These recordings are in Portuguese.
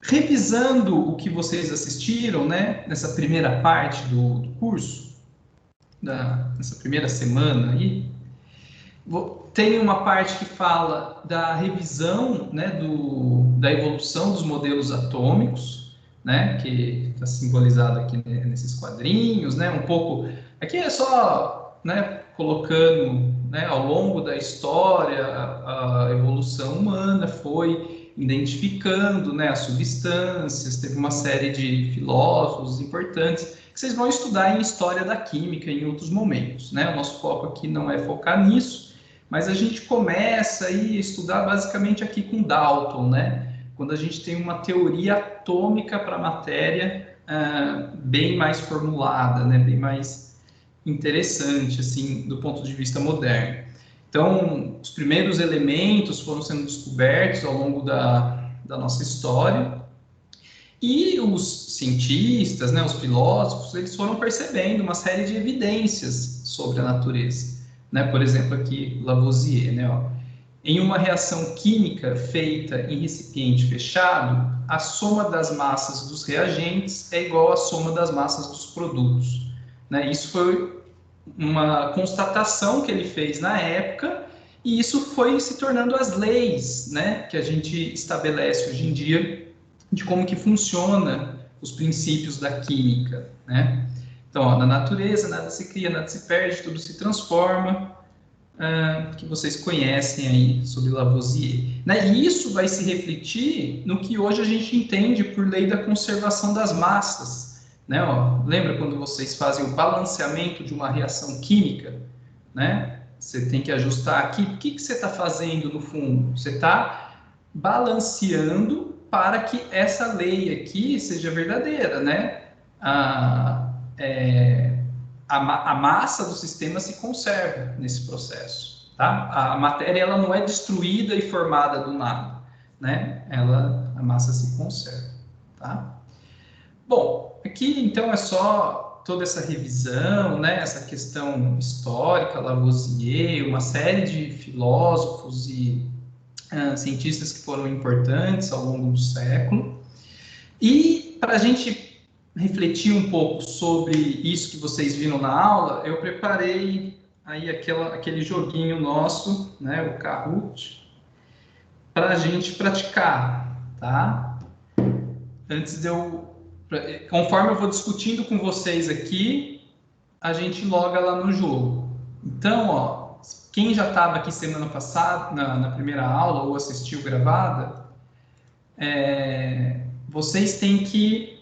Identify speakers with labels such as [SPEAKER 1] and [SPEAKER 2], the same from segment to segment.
[SPEAKER 1] Revisando o que vocês assistiram, né, nessa primeira parte do curso, nessa primeira semana aí, tem uma parte que fala da revisão, né, da evolução dos modelos atômicos, né, que está simbolizado aqui, né, nesses quadrinhos, né, um pouco. Aqui é só, né, colocando, né, ao longo da história a evolução humana foi identificando, né, as substâncias. Teve uma série de filósofos importantes que vocês vão estudar em história da química em outros momentos, né? O nosso foco aqui não é focar nisso, mas a gente começa aí a estudar basicamente aqui com Dalton, né? Quando a gente tem uma teoria atômica para a matéria bem mais formulada, né? Bem mais interessante, assim, do ponto de vista moderno. Então, os primeiros elementos foram sendo descobertos ao longo da nossa história, e os cientistas, né, os filósofos, eles foram percebendo uma série de evidências sobre a natureza. Né? Por exemplo, aqui Lavoisier, né, ó, em uma reação química feita em recipiente fechado, a soma das massas dos reagentes é igual à soma das massas dos produtos. Né? Isso foi uma constatação que ele fez na época, e isso foi se tornando as leis, né, que a gente estabelece hoje em dia de como que funciona os princípios da química, né? Então, ó, na natureza, nada se cria, nada se perde, tudo se transforma, que vocês conhecem aí sobre Lavoisier. Né? E isso vai se refletir no que hoje a gente entende por lei da conservação das massas. Né? Ó, lembra quando vocês fazem o balanceamento de uma reação química? Né? Você tem que ajustar aqui. O que você está fazendo no fundo? Você está balanceando para que essa lei aqui seja verdadeira, né? A massa do sistema se conserva nesse processo, tá? A matéria ela não é destruída e formada do nada, né? A massa se conserva, tá? Bom, aqui então é só toda essa revisão, né? Essa questão histórica, Lavoisier, uma série de filósofos e cientistas que foram importantes ao longo do século. E para a gente refletir um pouco sobre isso que vocês viram na aula, eu preparei aí aquele joguinho nosso, né, o Kahoot, para a gente praticar, tá? Conforme eu vou discutindo com vocês aqui, a gente loga lá no jogo. Então, ó, quem já estava aqui semana passada, na primeira aula, ou assistiu gravada, vocês têm que,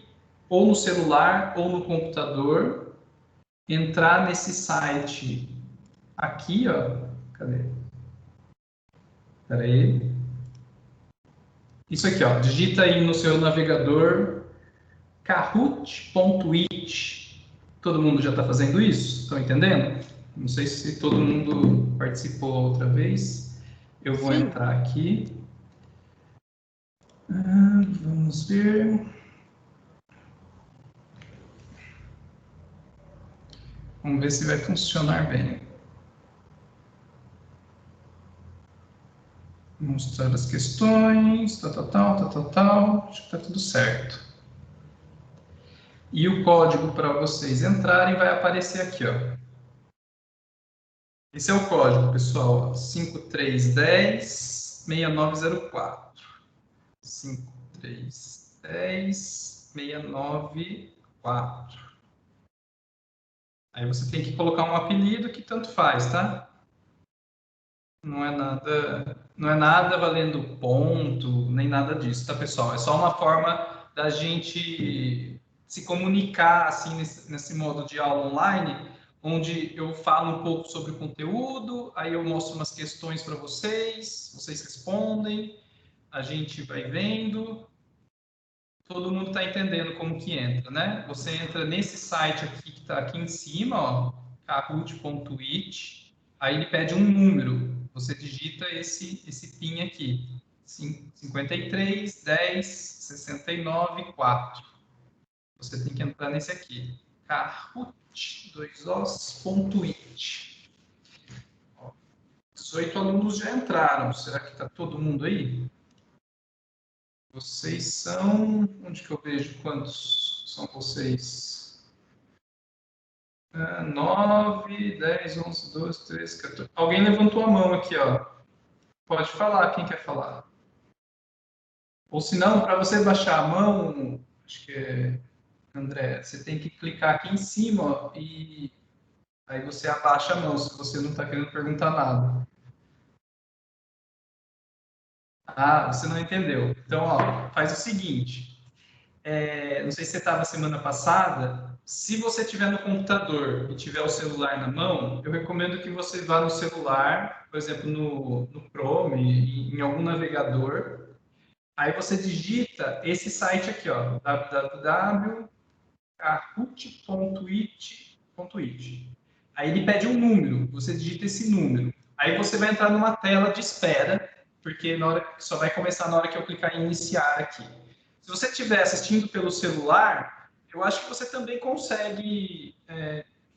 [SPEAKER 1] ou no celular, ou no computador, entrar nesse site aqui, ó. Cadê? Espera aí. Isso aqui, ó. Digita aí no seu navegador kahoot.it. Todo mundo já está fazendo isso? Estão entendendo? Não sei se todo mundo participou outra vez. Eu vou entrar aqui. Vamos ver. Vamos ver se vai funcionar bem. Mostrar as questões, tal. Acho que está tudo certo. E o código para vocês entrarem vai aparecer aqui, ó. Esse é o código, pessoal. 5310-6904. 5310-6904. Aí você tem que colocar um apelido que tanto faz, tá? Não é nada valendo ponto, nem nada disso, tá, pessoal? É só uma forma da gente se comunicar, assim, nesse modo de aula online, onde eu falo um pouco sobre o conteúdo, aí eu mostro umas questões para vocês, vocês respondem, a gente vai vendo, todo mundo está entendendo como que entra, né? Você entra nesse site aqui, que está aqui em cima, ó, kahoot.it, aí ele pede um número, você digita esse PIN aqui, 53 10 69 4. Você tem que entrar nesse aqui, kahoot.it. 18 alunos já entraram, será que está todo mundo aí? Vocês são... Onde que eu vejo quantos são vocês? 9, 10, 11, 12, 13, 14... Alguém levantou a mão aqui, ó. Pode falar, quem quer falar? Ou se não, para você baixar a mão, acho que é, André, você tem que clicar aqui em cima ó, e aí você abaixa a mão se você não está querendo perguntar nada. Ah, você não entendeu. Então, ó, faz o seguinte. Não sei se você estava semana passada. Se você tiver no computador e tiver o celular na mão, eu recomendo que você vá no celular, por exemplo, no Chrome, em algum navegador. Aí você digita esse site aqui, ó, www.kahoot.it. Aí ele pede um número, você digita esse número. Aí você vai entrar numa tela de espera, porque só vai começar na hora que eu clicar em iniciar aqui. Se você estiver assistindo pelo celular, eu acho que você também consegue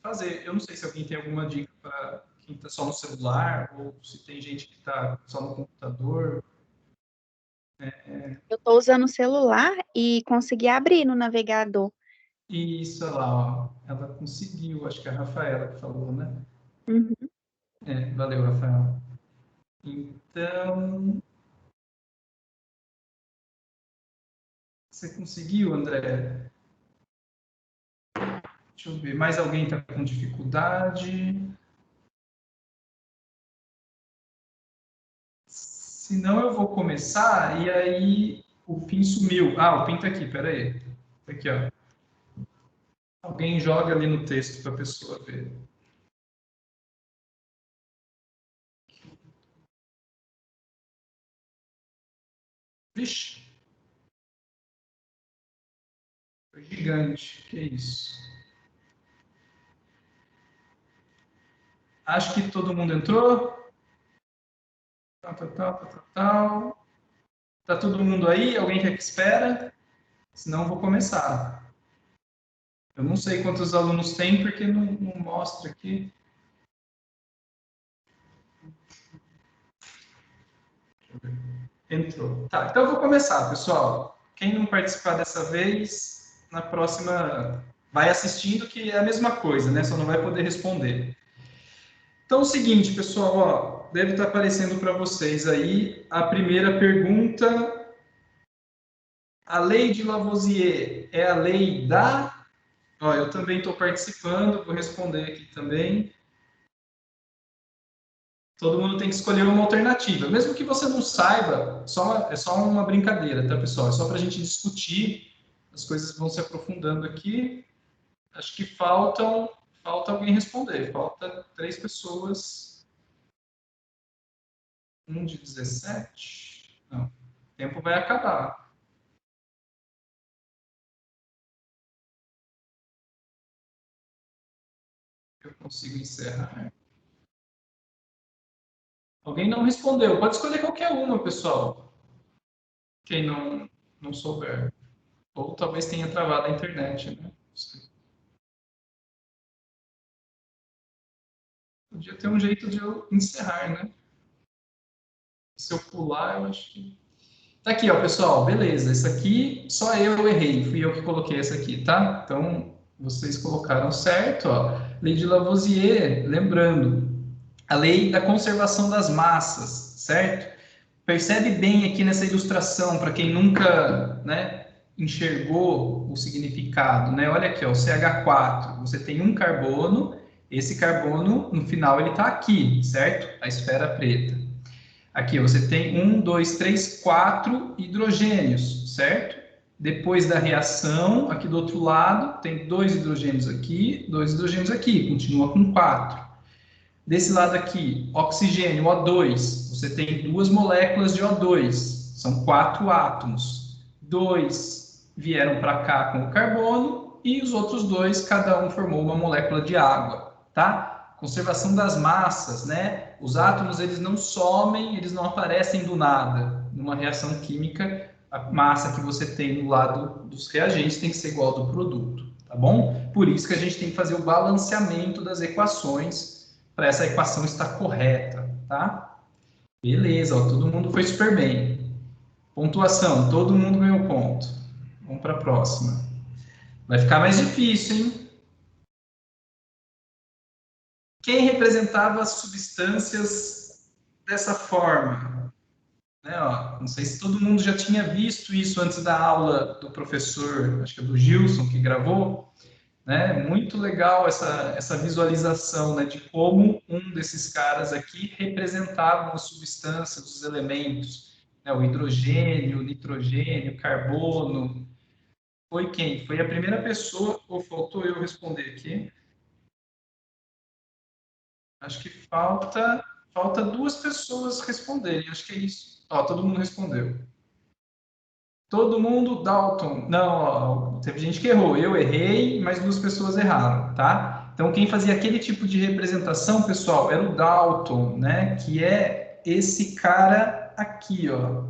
[SPEAKER 1] fazer. Eu não sei se alguém tem alguma dica para quem está só no celular, ou se tem gente que está só no computador.
[SPEAKER 2] Eu estou usando o celular e consegui abrir no navegador.
[SPEAKER 1] Isso, olha lá, ó. Ela conseguiu, acho que é a Rafaela que falou, né?
[SPEAKER 2] Uhum.
[SPEAKER 1] Valeu, Rafael. Então, você conseguiu, André? Deixa eu ver, mais alguém está com dificuldade? Se não, eu vou começar e aí o PIN sumiu. Ah, o PIN está aqui, peraí. Tá aqui, ó. Alguém joga ali no texto para a pessoa ver. Vixe, foi gigante. Que isso? Acho que todo mundo entrou. Tal, tal, tal, tal, tal. Tá todo mundo aí? Alguém quer que espera? Senão eu vou começar. Eu não sei quantos alunos tem porque não mostra aqui. Entrou. Tá, então eu vou começar, pessoal. Quem não participar dessa vez, na próxima vai assistindo, que é a mesma coisa, né? Só não vai poder responder. Então é o seguinte, pessoal, ó, deve estar aparecendo para vocês aí a primeira pergunta. A lei de Lavoisier é a lei da... Ó, eu também estou participando, vou responder aqui também. Todo mundo tem que escolher uma alternativa. Mesmo que você não saiba, é só uma brincadeira, tá, pessoal? É só para a gente discutir. As coisas vão se aprofundando aqui. Acho que falta alguém responder. Falta 3 pessoas. 1 de 17. Não, o tempo vai acabar. Eu consigo encerrar. Alguém não respondeu. Pode escolher qualquer uma, pessoal. Quem não souber. Ou talvez tenha travado a internet, né? Podia ter um jeito de eu encerrar, né? Se eu pular, eu acho que... Tá aqui, ó, pessoal. Beleza. Isso aqui, só eu errei. Fui eu que coloquei essa aqui, tá? Então, vocês colocaram certo, ó. Lei de Lavoisier, lembrando, a lei da conservação das massas, certo? Percebe bem aqui nessa ilustração, para quem nunca, né, enxergou o significado, né? Olha aqui, ó, o CH4, você tem um carbono, esse carbono, no final, ele está aqui, certo? A esfera preta. Aqui você tem 1, 2, 3, 4 hidrogênios, certo? Depois da reação, aqui do outro lado, tem 2 hidrogênios aqui, 2 hidrogênios aqui, continua com 4. Desse lado aqui, oxigênio, O2, você tem 2 moléculas de O2, são 4 átomos. 2 vieram para cá com o carbono e os outros 2, cada um formou uma molécula de água, tá? Conservação das massas, né? Os átomos, eles não somem, eles não aparecem do nada. Numa reação química, a massa que você tem do lado dos reagentes tem que ser igual ao do produto, tá bom? Por isso que a gente tem que fazer o balanceamento das equações para essa equação estar correta, tá? Beleza, ó, todo mundo foi super bem. Pontuação, todo mundo ganhou ponto. Vamos para a próxima. Vai ficar mais difícil, hein? Quem representava as substâncias dessa forma? Né, ó, não sei se todo mundo já tinha visto isso antes da aula do professor, acho que é do Gilson, que gravou. Né? Muito legal essa visualização, né, de como um desses caras aqui representava as substâncias, os elementos, né, o hidrogênio, o nitrogênio, o carbono. Foi quem? Foi a primeira pessoa, ou faltou eu responder aqui? Acho que falta duas pessoas responderem, acho que é isso. Ó, todo mundo respondeu. Todo mundo, Dalton. Não, ó, teve gente que errou. Eu errei, mas duas pessoas erraram, tá? Então, quem fazia aquele tipo de representação, pessoal, era o Dalton, né? Que é esse cara aqui, ó.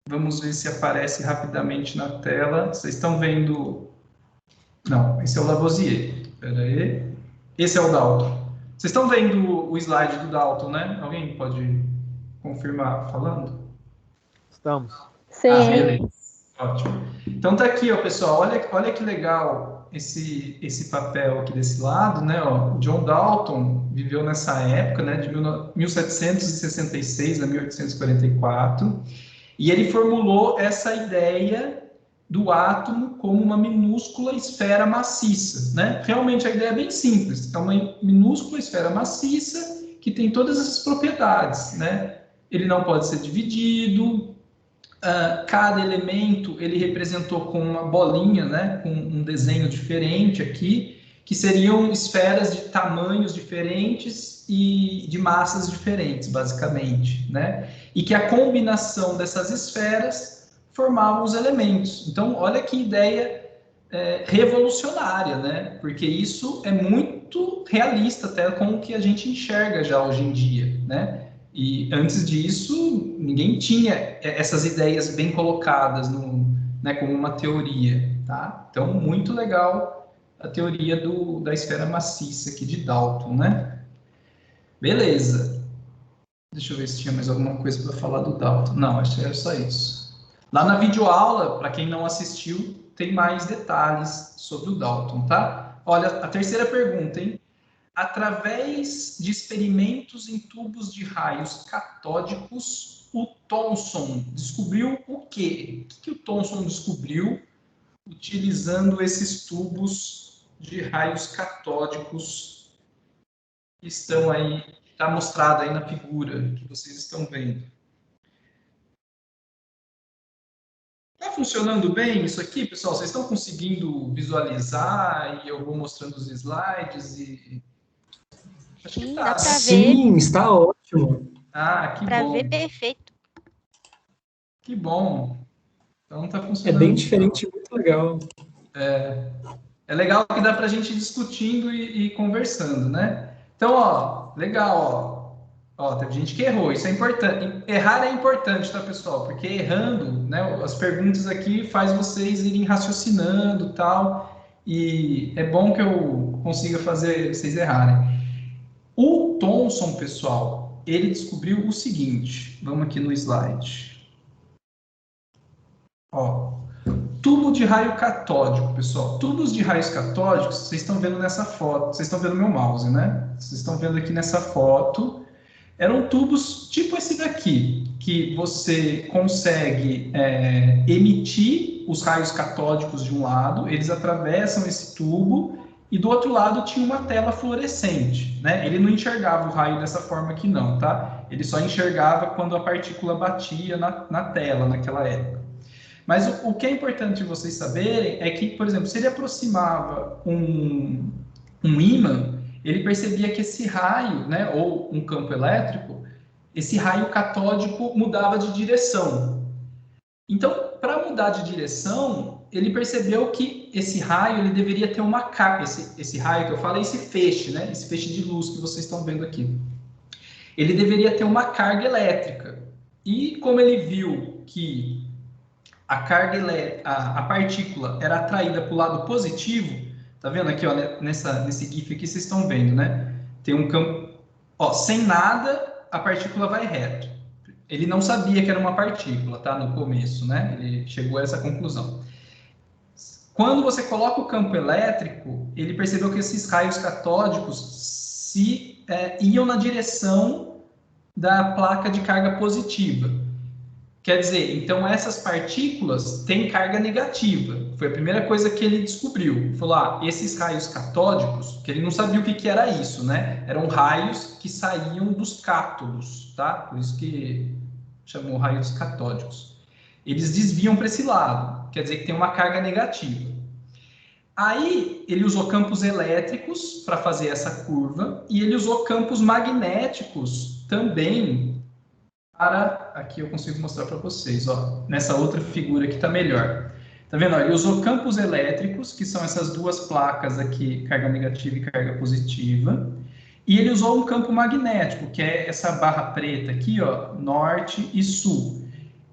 [SPEAKER 1] Vamos ver se aparece rapidamente na tela. Vocês estão vendo? Não, esse é o Lavoisier. Espera aí. Esse é o Dalton. Vocês estão vendo o slide do Dalton, né? Alguém pode confirmar falando?
[SPEAKER 3] Estamos.
[SPEAKER 2] Sim.
[SPEAKER 1] Ah, beleza. Ótimo. Então tá aqui, ó, pessoal. Olha que legal esse papel aqui desse lado, né? Ó, o John Dalton viveu nessa época, né? De 1766 a 1844, e ele formulou essa ideia do átomo como uma minúscula esfera maciça, né? Realmente a ideia é bem simples. É uma minúscula esfera maciça que tem todas essas propriedades, né? Ele não pode ser dividido. Cada elemento ele representou com uma bolinha, né, com um desenho diferente aqui, que seriam esferas de tamanhos diferentes e de massas diferentes, basicamente, né? E que a combinação dessas esferas formavam os elementos. Então, olha que ideia revolucionária, né? Porque isso é muito realista até com o que a gente enxerga já hoje em dia, né? E antes disso, ninguém tinha essas ideias bem colocadas né, como uma teoria, tá? Então, muito legal a teoria da esfera maciça aqui de Dalton, né? Beleza. Deixa eu ver se tinha mais alguma coisa para falar do Dalton. Não, acho que era só isso. Lá na videoaula, para quem não assistiu, tem mais detalhes sobre o Dalton, tá? Olha, a terceira pergunta, hein? Através de experimentos em tubos de raios catódicos, o Thomson descobriu o quê? O que o Thomson descobriu utilizando esses tubos de raios catódicos que estão aí, está mostrado aí na figura que vocês estão vendo? Está funcionando bem isso aqui, pessoal? Vocês estão conseguindo visualizar e eu vou mostrando os slides e acho que
[SPEAKER 2] Sim,
[SPEAKER 1] tá.
[SPEAKER 2] dá pra ver.
[SPEAKER 3] Sim, está ótimo.
[SPEAKER 1] Ah, que
[SPEAKER 2] Pra
[SPEAKER 1] bom.
[SPEAKER 2] ver perfeito.
[SPEAKER 1] Que bom. Então tá
[SPEAKER 3] É
[SPEAKER 1] funcionando.
[SPEAKER 3] bem diferente, muito legal.
[SPEAKER 1] É legal que dá para a gente ir discutindo e conversando, né? Então, ó, legal, ó. Ó, teve gente que errou, isso é importante. Errar é importante, tá, pessoal? Porque errando, né, as perguntas aqui faz vocês irem raciocinando, tal, e é bom que eu consiga fazer vocês errarem. O Thomson, pessoal, ele descobriu o seguinte, vamos aqui no slide. Ó, tubo de raio catódico, pessoal. Tubos de raios catódicos, vocês estão vendo nessa foto. Vocês estão vendo meu mouse, né? Vocês estão vendo aqui nessa foto. Eram tubos tipo esse daqui, que você consegue emitir os raios catódicos de um lado, eles atravessam esse tubo, e do outro lado tinha uma tela fluorescente, né? Ele não enxergava o raio dessa forma aqui não, tá? Ele só enxergava quando a partícula batia na tela naquela época. Mas o que é importante vocês saberem é que, por exemplo, se ele aproximava um ímã, ele percebia que esse raio, né, ou um campo elétrico, esse raio catódico mudava de direção. Então, para mudar de direção, ele percebeu que esse raio ele deveria ter uma carga. Esse raio que eu falo é esse feixe, né, esse feixe de luz que vocês estão vendo aqui. Ele deveria ter uma carga elétrica. E como ele viu que a carga elétrica, a partícula era atraída para o lado positivo, tá vendo aqui, ó, nesse GIF aqui vocês estão vendo, né? Tem um campo, ó, sem nada, a partícula vai reto. Ele não sabia que era uma partícula, tá? No começo, né? Ele chegou a essa conclusão. Quando você coloca o campo elétrico, ele percebeu que esses raios catódicos iam na direção da placa de carga positiva. Quer dizer, então essas partículas têm carga negativa. Foi a primeira coisa que ele descobriu. Ele falou, esses raios catódicos, que ele não sabia o que era isso, né? Eram raios que saíam dos cátodos, tá? Por isso que chamou raios catódicos. Eles desviam para esse lado, quer dizer que tem uma carga negativa. Aí ele usou campos elétricos para fazer essa curva e ele usou campos magnéticos também para... Aqui eu consigo mostrar para vocês, ó, nessa outra figura aqui está melhor. Tá vendo? Ó, ele usou campos elétricos, que são essas duas placas aqui, carga negativa e carga positiva, e ele usou um campo magnético, que é essa barra preta aqui, ó, norte e sul.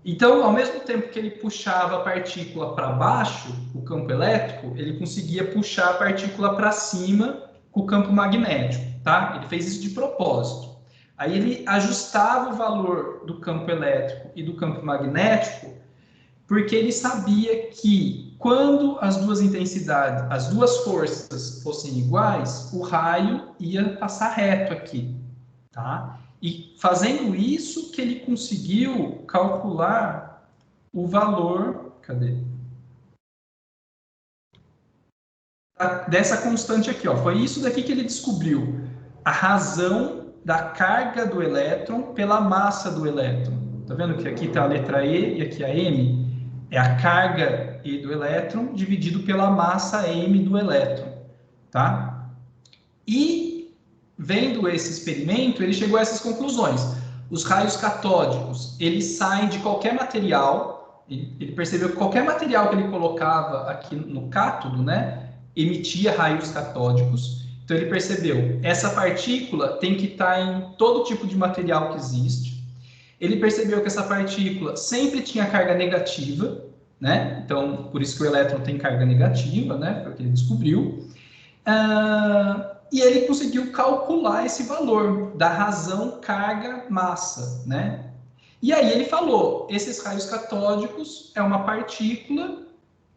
[SPEAKER 1] Então, ao mesmo tempo que ele puxava a partícula para baixo, o campo elétrico, ele conseguia puxar a partícula para cima com o campo magnético, tá? Ele fez isso de propósito. Aí ele ajustava o valor do campo elétrico e do campo magnético, porque ele sabia que quando as duas intensidades, as duas forças fossem iguais, o raio ia passar reto aqui, tá? E fazendo isso que ele conseguiu calcular o valor, cadê? Dessa constante aqui, ó. Foi isso daqui que ele descobriu. A razão da carga do elétron pela massa do elétron. Tá vendo que aqui está a letra E e aqui a M? É a carga E do elétron dividido pela massa M do elétron, tá? E vendo esse experimento, ele chegou a essas conclusões. Os raios catódicos, eles saem de qualquer material. Ele percebeu que qualquer material que ele colocava aqui no cátodo, né, emitia raios catódicos. Então ele percebeu, essa partícula tem que estar em todo tipo de material que existe. Ele percebeu que essa partícula sempre tinha carga negativa, né? Então, por isso que o elétron tem carga negativa, né? Foi o que ele descobriu. E ele conseguiu calcular esse valor da razão carga-massa, né? E aí ele falou, esses raios catódicos é uma partícula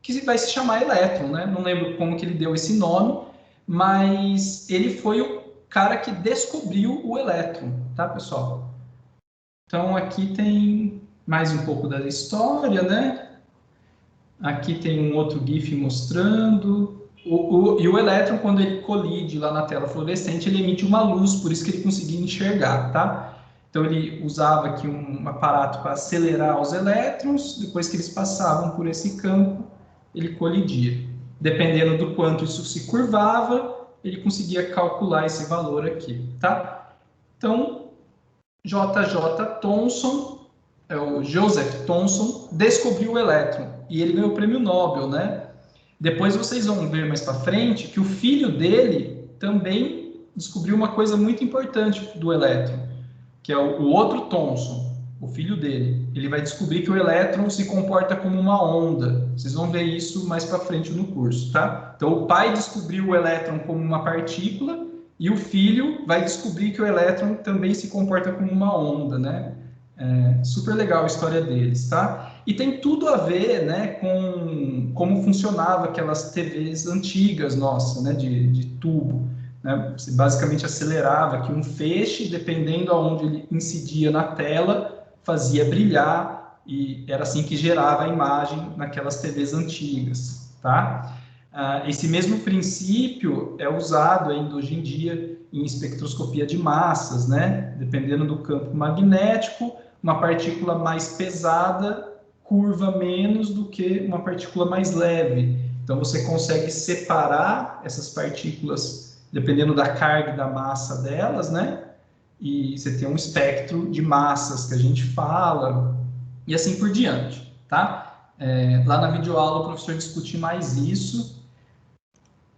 [SPEAKER 1] que vai se chamar elétron, né? Não lembro como que ele deu esse nome, mas ele foi o cara que descobriu o elétron, tá, pessoal? Então, aqui tem mais um pouco da história, né? Aqui tem um outro GIF mostrando. E o elétron, quando ele colide lá na tela fluorescente, ele emite uma luz, por isso que ele conseguia enxergar, tá? Então, ele usava aqui um aparato para acelerar os elétrons, depois que eles passavam por esse campo, ele colidia. Dependendo do quanto isso se curvava, ele conseguia calcular esse valor aqui, tá? Então, J.J. Thomson, o Joseph Thomson, descobriu o elétron e ele ganhou o prêmio Nobel, né? Depois vocês vão ver mais para frente que o filho dele também descobriu uma coisa muito importante do elétron, que é o outro Thomson, o filho dele. Ele vai descobrir que o elétron se comporta como uma onda. Vocês vão ver isso mais para frente no curso, tá? Então, o pai descobriu o elétron como uma partícula e o filho vai descobrir que o elétron também se comporta como uma onda, né? Super legal a história deles, tá? E tem tudo a ver, né, com como funcionava aquelas TVs antigas nossas, né, de tubo, né? Você basicamente acelerava aqui um feixe, dependendo aonde ele incidia na tela, fazia brilhar e era assim que gerava a imagem naquelas TVs antigas, tá? Esse mesmo princípio é usado ainda hoje em dia em espectroscopia de massas, né? Dependendo do campo magnético, uma partícula mais pesada curva menos do que uma partícula mais leve. Então, você consegue separar essas partículas dependendo da carga e da massa delas, né? E você tem um espectro de massas que a gente fala, e assim por diante, tá? Lá na videoaula o professor discute mais isso.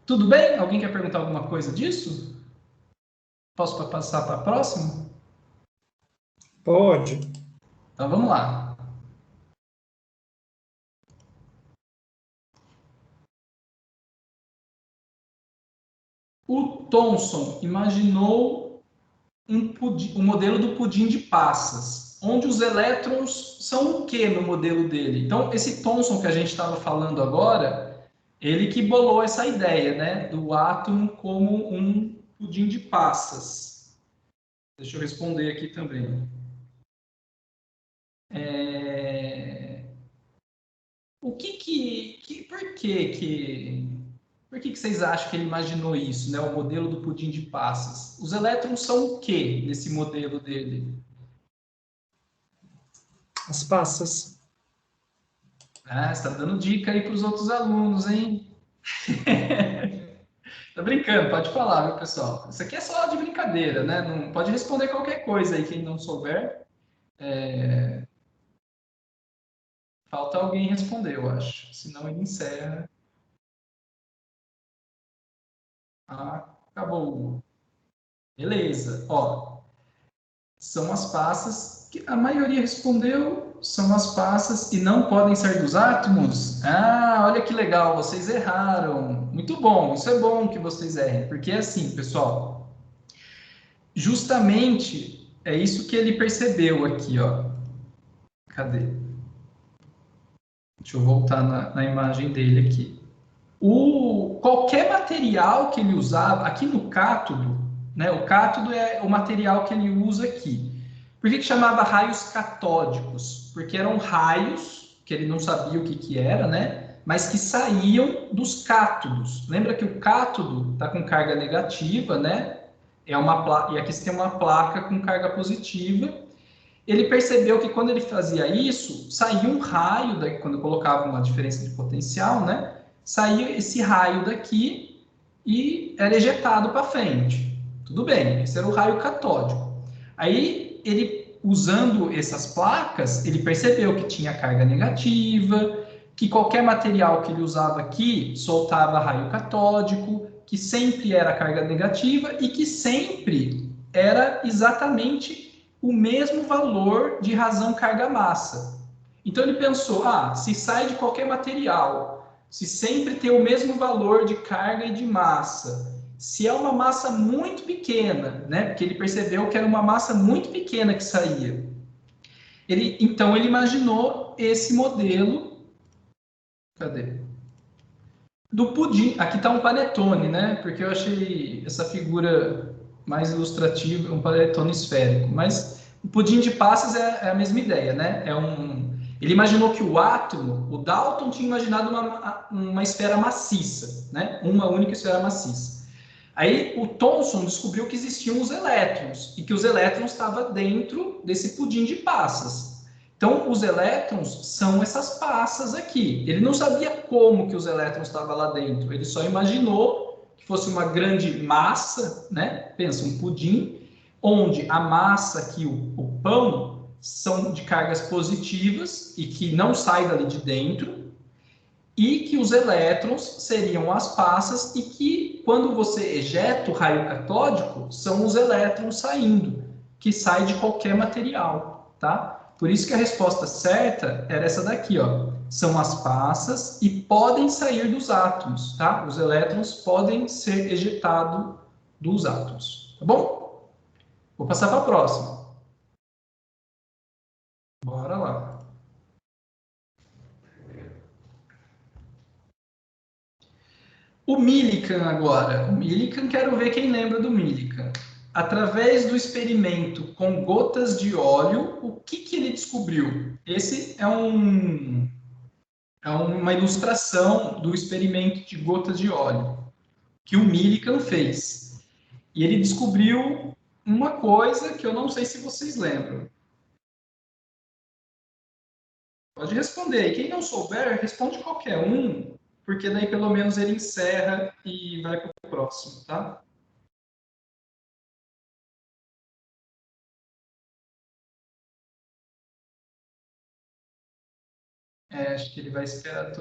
[SPEAKER 1] Tudo bem? Alguém quer perguntar alguma coisa disso? Posso passar para a próxima?
[SPEAKER 3] Pode.
[SPEAKER 1] Então vamos lá. O Thomson imaginou um modelo do pudim de passas. onde os elétrons são o que no modelo dele? Então, esse Thomson que a gente estava falando agora, ele que bolou essa ideia, né, do átomo como um pudim de passas. Deixa eu responder aqui também. Por que vocês acham que ele imaginou isso, né, o modelo do pudim de passas? Os elétrons são o que nesse modelo dele?
[SPEAKER 3] As passas.
[SPEAKER 1] Ah, você está dando dica aí para os outros alunos, hein? Tá brincando, pode falar, viu, pessoal? Isso aqui é só de brincadeira, né? Não, pode responder qualquer coisa aí, quem não souber. Falta alguém responder, eu acho. Senão ele encerra. Ah, acabou. Beleza. Ó, são as passas que a maioria respondeu, são as passas e não podem sair dos átomos? Ah, olha que legal, vocês erraram. Muito bom, isso é bom que vocês errem, porque é assim, pessoal, justamente é isso que ele percebeu aqui, ó. Cadê? Deixa eu voltar na imagem dele aqui. Qualquer material que ele usava, aqui no cátodo, né? O cátodo é o material que ele usa aqui. Por que chamava raios catódicos? Porque eram raios, que ele não sabia o que era, né? Mas que saíam dos cátodos. Lembra que o cátodo está com carga negativa, né? E aqui você tem uma placa com carga positiva. Ele percebeu que quando ele fazia isso, saía um raio, quando colocava uma diferença de potencial, né? Saía esse raio daqui e era ejetado para frente. Tudo bem, esse era o raio catódico. Aí, ele, usando essas placas, ele percebeu que tinha carga negativa, que qualquer material que ele usava aqui soltava raio catódico, que sempre era carga negativa e que sempre era exatamente o mesmo valor de razão carga-massa. Então ele pensou, se sai de qualquer material, se sempre tem o mesmo valor de carga e de massa, se é uma massa muito pequena, né? Porque ele percebeu que era uma massa muito pequena que saía. Então ele imaginou esse modelo. Cadê? Do pudim. Aqui está um panetone, né? Porque eu achei essa figura mais ilustrativa, um panetone esférico. Mas o pudim de passas é a mesma ideia, né? Ele imaginou que o átomo, o Dalton tinha imaginado uma esfera maciça, né? Uma única esfera maciça. Aí o Thomson descobriu que existiam os elétrons e que os elétrons estavam dentro desse pudim de passas. Então, os elétrons são essas passas aqui. Ele não sabia como que os elétrons estavam lá dentro. Ele só imaginou que fosse uma grande massa, né? Pensa, um pudim, onde a massa aqui, o pão, são de cargas positivas e que não sai dali de dentro, e que os elétrons seriam as passas e que, quando você ejeta o raio catódico, são os elétrons saindo, que sai de qualquer material, tá? Por isso que a resposta certa era essa daqui, ó. São as passas e podem sair dos átomos, tá? Os elétrons podem ser ejetados dos átomos, tá bom? Vou passar para a próxima. Bora lá. O Millikan agora. O Millikan, quero ver quem lembra do Millikan. Através do experimento com gotas de óleo, o que ele descobriu? Esse é uma ilustração do experimento de gotas de óleo que o Millikan fez. E ele descobriu uma coisa que eu não sei se vocês lembram. Pode responder. E quem não souber, responde qualquer um, porque daí pelo menos ele encerra e vai para o próximo, tá? Acho que ele vai esperar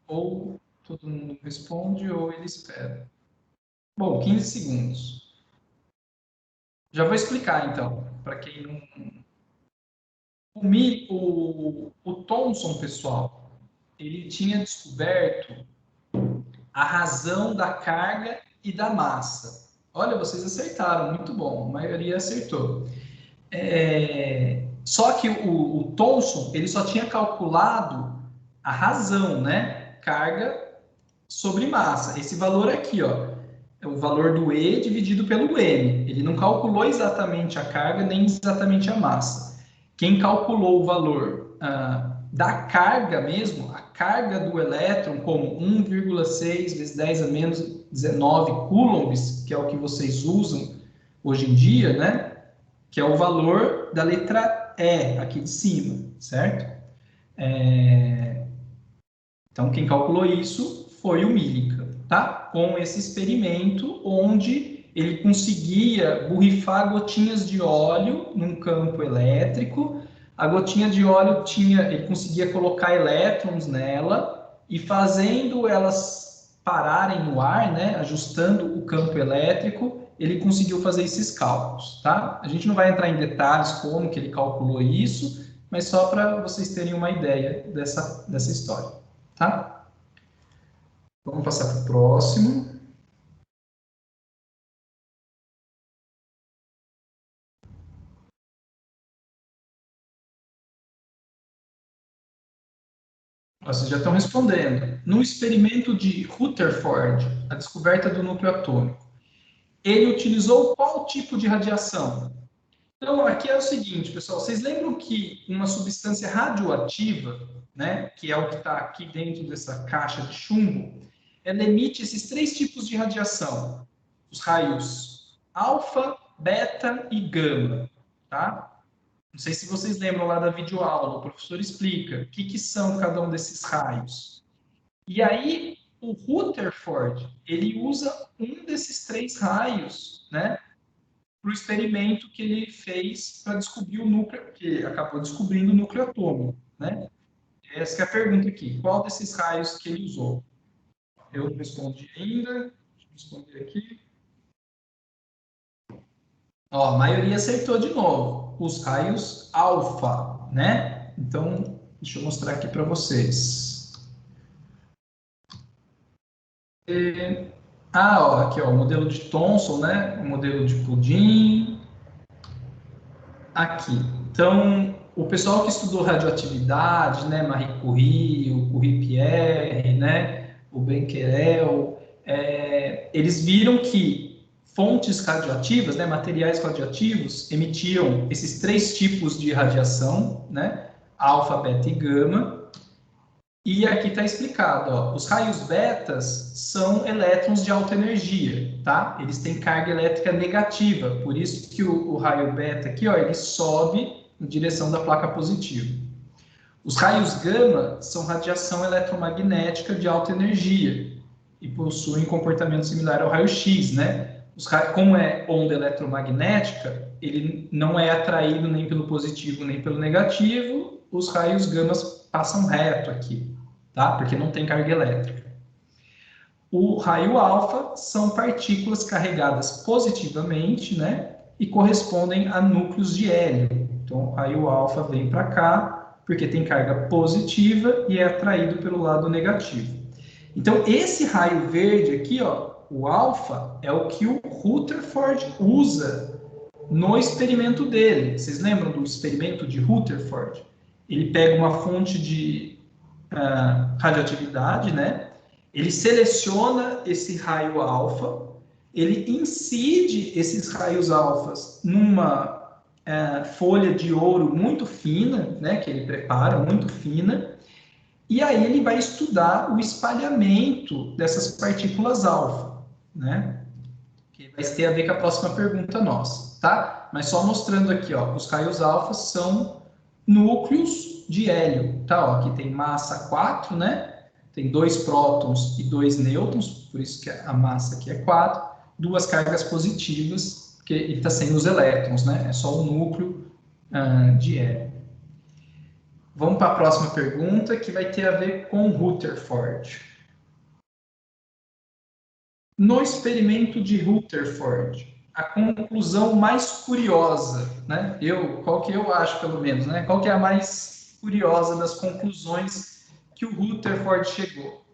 [SPEAKER 1] ou todo mundo responde ou ele espera. Bom, 15 segundos. Já vou explicar então, para quem não. O Thomson, pessoal, ele tinha descoberto a razão da carga e da massa. Olha, vocês acertaram, muito bom, a maioria acertou. Só que o Thomson, ele só tinha calculado a razão, né? Carga sobre massa. Esse valor aqui, ó, é o valor do E dividido pelo M. Ele não calculou exatamente a carga, nem exatamente a massa. Quem calculou o valor da carga mesmo, a carga do elétron, como 1,6 vezes 10 a menos 19 coulombs, que é o que vocês usam hoje em dia, né? Que é o valor da letra E, aqui de cima, certo? Então, quem calculou isso foi o Millikan, tá? Com esse experimento, onde ele conseguia borrifar gotinhas de óleo num campo elétrico. A gotinha de óleo ele conseguia colocar elétrons nela e fazendo elas pararem no ar, né? Ajustando o campo elétrico, ele conseguiu fazer esses cálculos, tá? A gente não vai entrar em detalhes como que ele calculou isso, mas só para vocês terem uma ideia dessa história, tá? Vamos passar para o próximo. Vocês já estão respondendo. No experimento de Rutherford, a descoberta do núcleo atômico, ele utilizou qual tipo de radiação? Então, aqui é o seguinte, pessoal, vocês lembram que uma substância radioativa, né, que é o que está aqui dentro dessa caixa de chumbo, ela emite esses 3 tipos de radiação, os raios alfa, beta e gama, tá? Não sei se vocês lembram lá da videoaula, o professor explica o que são cada um desses raios. E aí, o Rutherford, ele usa um desses 3 raios, né, para o experimento que ele fez para descobrir o núcleo, que acabou descobrindo o núcleo atômico, né? Essa é a pergunta aqui. Qual desses raios que ele usou? Eu não respondi ainda. Deixa eu responder aqui. Ó, a maioria acertou de novo. Os raios alfa, né? Então, deixa eu mostrar aqui para vocês. Ó, aqui, ó, o modelo de Thomson, né? O modelo de pudim. Aqui. Então, o pessoal que estudou radioatividade, né? Marie Curie, o Curie-Pierre, né? O Becquerel, eles viram que fontes radioativas, né? Materiais radioativos, emitiam esses 3 tipos de radiação, né? Alfa, beta e gama. E aqui está explicado, ó, os raios betas são elétrons de alta energia, tá? Eles têm carga elétrica negativa, por isso que o raio beta aqui, ó, ele sobe em direção da placa positiva. Os raios gama são radiação eletromagnética de alta energia e possuem comportamento similar ao raio X, né? Como é onda eletromagnética, ele não é atraído nem pelo positivo nem pelo negativo, os raios gamas passam reto aqui, tá? Porque não tem carga elétrica. O raio alfa são partículas carregadas positivamente, né? E correspondem a núcleos de hélio. Então, o raio alfa vem para cá, porque tem carga positiva e é atraído pelo lado negativo. Então, esse raio verde aqui, ó, o alfa, é o que o Rutherford usa no experimento dele. Vocês lembram do experimento de Rutherford? Ele pega uma fonte de radioatividade, né? Ele seleciona esse raio alfa, ele incide esses raios alfas numa folha de ouro muito fina, né? Que ele prepara, muito fina, e aí ele vai estudar o espalhamento dessas partículas alfa, né? Que vai ter a ver com a próxima pergunta nossa, tá? Mas só mostrando aqui, ó, os raios alfa são núcleos de hélio, tá? Ó, aqui tem massa 4, né? Tem 2 prótons e 2 nêutrons, por isso que a massa aqui é 4, 2 cargas positivas, porque ele está sem os elétrons, né? É só o núcleo de hélio. Vamos para a próxima pergunta, que vai ter a ver com Rutherford. No experimento de Rutherford, a conclusão mais curiosa, né? Qual que eu acho, pelo menos, né? Qual que é a mais curiosa das conclusões que o Rutherford chegou?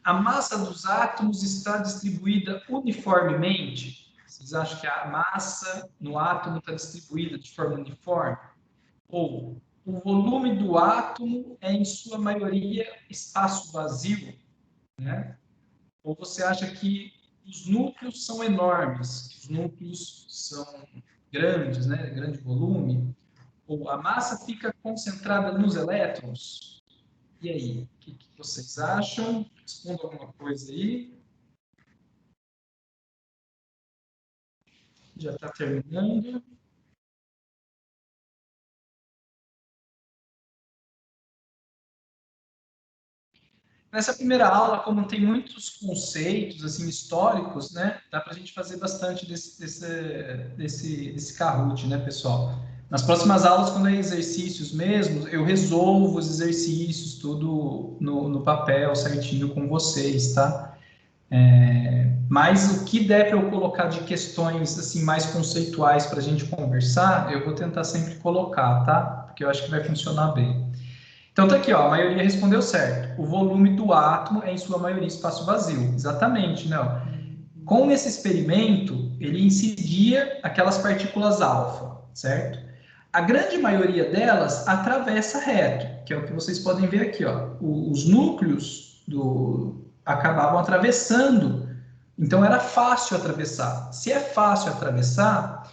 [SPEAKER 1] A massa dos átomos está distribuída uniformemente? Vocês acham que a massa no átomo está distribuída de forma uniforme? Ou o volume do átomo é, em sua maioria, espaço vazio, né? Ou você acha que os núcleos são enormes, que os núcleos são grandes, né? Grande volume? Ou a massa fica concentrada nos elétrons? E aí, o que vocês acham? Responda alguma coisa aí. Já está terminando. Nessa primeira aula, como tem muitos conceitos assim históricos, né, dá para a gente fazer bastante desse Kahoot, né, pessoal? Nas próximas aulas, quando é exercícios mesmo, eu resolvo os exercícios tudo no papel certinho com vocês, tá? Mas o que der para eu colocar de questões assim mais conceituais para a gente conversar, eu vou tentar sempre colocar, tá? Porque eu acho que vai funcionar bem. Então tá aqui, ó, a maioria respondeu certo. O volume do átomo é, em sua maioria, espaço vazio. Exatamente, né? Com esse experimento, ele incidia aquelas partículas alfa, certo? A grande maioria delas atravessa reto, que é o que vocês podem ver aqui, ó. Os núcleos acabavam atravessando, então era fácil atravessar. Se é fácil atravessar,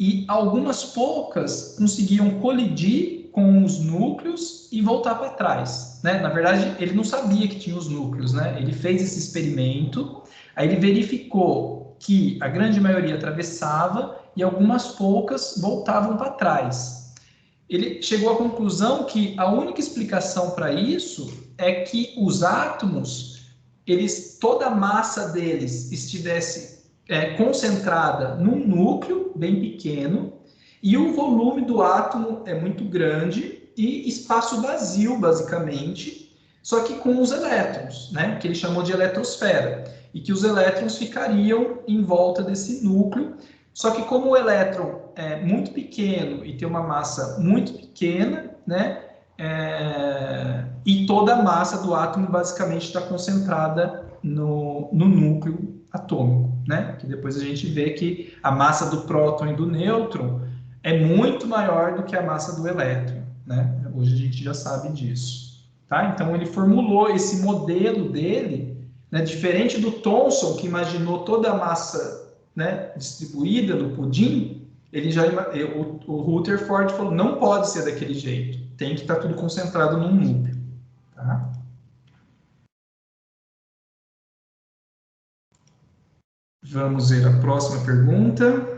[SPEAKER 1] e algumas poucas conseguiam colidir com os núcleos e voltar para trás, né? Na verdade, ele não sabia que tinha os núcleos, né? Ele fez esse experimento, aí ele verificou que a grande maioria atravessava e algumas poucas voltavam para trás. Ele chegou à conclusão que a única explicação para isso é que os átomos, toda a massa deles estivesse concentrada num núcleo bem pequeno e o volume do átomo é muito grande e espaço vazio, basicamente, só que com os elétrons, né, que ele chamou de eletrosfera, e que os elétrons ficariam em volta desse núcleo, só que como o elétron é muito pequeno e tem uma massa muito pequena, né, e toda a massa do átomo basicamente está concentrada no núcleo atômico, né? Que depois a gente vê que a massa do próton e do nêutron é muito maior do que a massa do elétron, né? Hoje a gente já sabe disso, tá? Então ele formulou esse modelo dele, né? Diferente do Thomson, que imaginou toda a massa, né, distribuída no pudim, o Rutherford falou, não pode ser daquele jeito, tem que estar tudo concentrado num núcleo, tá? Vamos ver a próxima pergunta.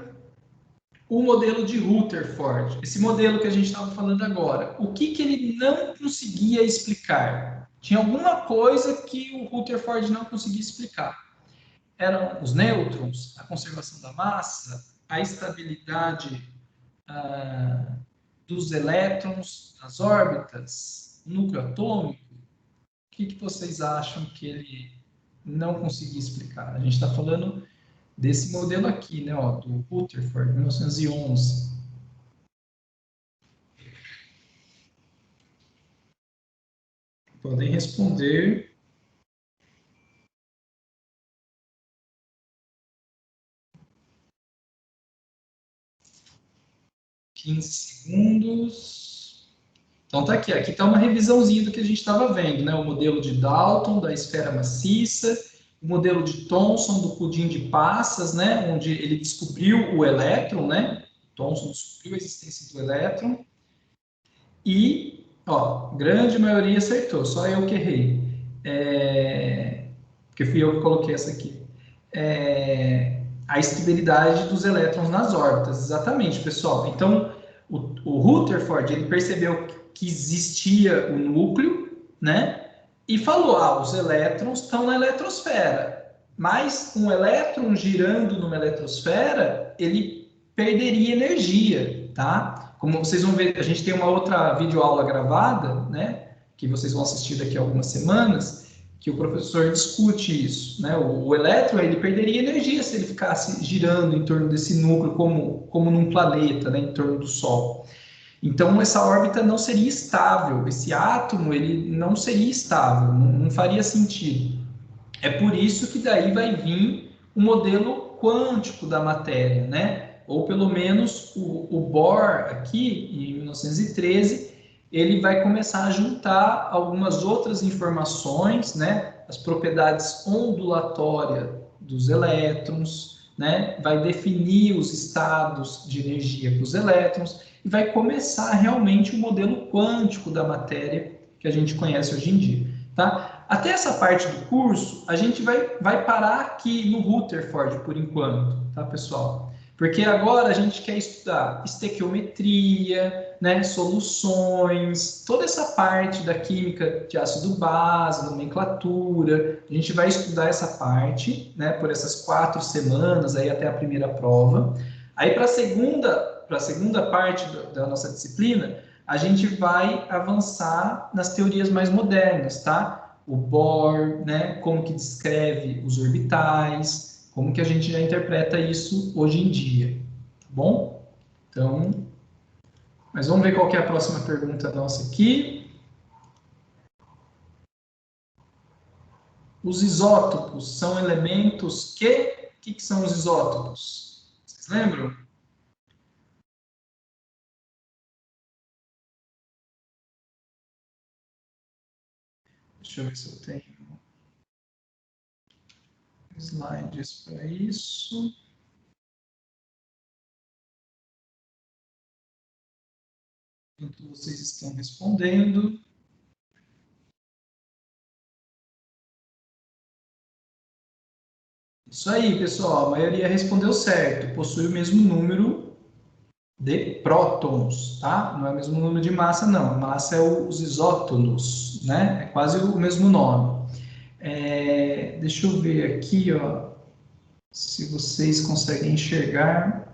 [SPEAKER 1] O modelo de Rutherford, esse modelo que a gente estava falando agora, o que ele não conseguia explicar? Tinha alguma coisa que o Rutherford não conseguia explicar. Eram os nêutrons, a conservação da massa, a estabilidade dos elétrons nas órbitas, o núcleo atômico. O que vocês acham que ele não conseguia explicar? A gente está falando desse modelo aqui, né, ó, do Rutherford, 1911. Podem responder. $15 segundos. Então tá aqui. Aqui está uma revisãozinha do que a gente estava vendo, né? O modelo de Dalton, da esfera maciça, o modelo de Thomson, do pudim de passas, né? Onde ele descobriu o elétron, né? Thomson descobriu a existência do elétron. E, ó, grande maioria acertou, só eu que errei. Porque fui eu que coloquei essa aqui. A estabilidade dos elétrons nas órbitas, exatamente, pessoal. Então, o Rutherford, ele percebeu que existia o núcleo, né? E falou, os elétrons estão na eletrosfera. Mas um elétron girando numa eletrosfera, ele perderia energia, tá? Como vocês vão ver, a gente tem uma outra videoaula gravada, né? Que vocês vão assistir daqui a algumas semanas, que o professor discute isso, né? O elétron, ele perderia energia se ele ficasse girando em torno desse núcleo como num planeta, né? Em torno do Sol. Então, essa órbita não seria estável, esse átomo, ele não seria estável, não faria sentido. É por isso que daí vai vir o modelo quântico da matéria, né? Ou pelo menos o Bohr aqui, em 1913, ele vai começar a juntar algumas outras informações, né? As propriedades ondulatórias dos elétrons, né? Vai definir os estados de energia para os elétrons e vai começar realmente o modelo quântico da matéria que a gente conhece hoje em dia, tá? Até essa parte do curso, a gente vai parar aqui no Rutherford por enquanto, tá, pessoal? Porque agora a gente quer estudar estequiometria, né, soluções, toda essa parte da química de ácido base, nomenclatura. A gente vai estudar essa parte, né, por essas 4 semanas, aí até a primeira prova. Aí para a segunda parte da nossa disciplina, a gente vai avançar nas teorias mais modernas, tá? O Bohr, né, como que descreve os orbitais, como que a gente já interpreta isso hoje em dia, tá bom? Então, mas vamos ver qual que é a próxima pergunta nossa aqui. Os isótopos são elementos que... O que são os isótopos? Vocês lembram? Deixa eu ver se eu tenho slides para isso. Enquanto vocês estão respondendo. Isso aí, pessoal. A maioria respondeu certo. Possui o mesmo número de prótons, tá? Não é o mesmo número de massa, não. A massa é os isótonos, né? É quase o mesmo nome. Deixa eu ver aqui, ó, se vocês conseguem enxergar.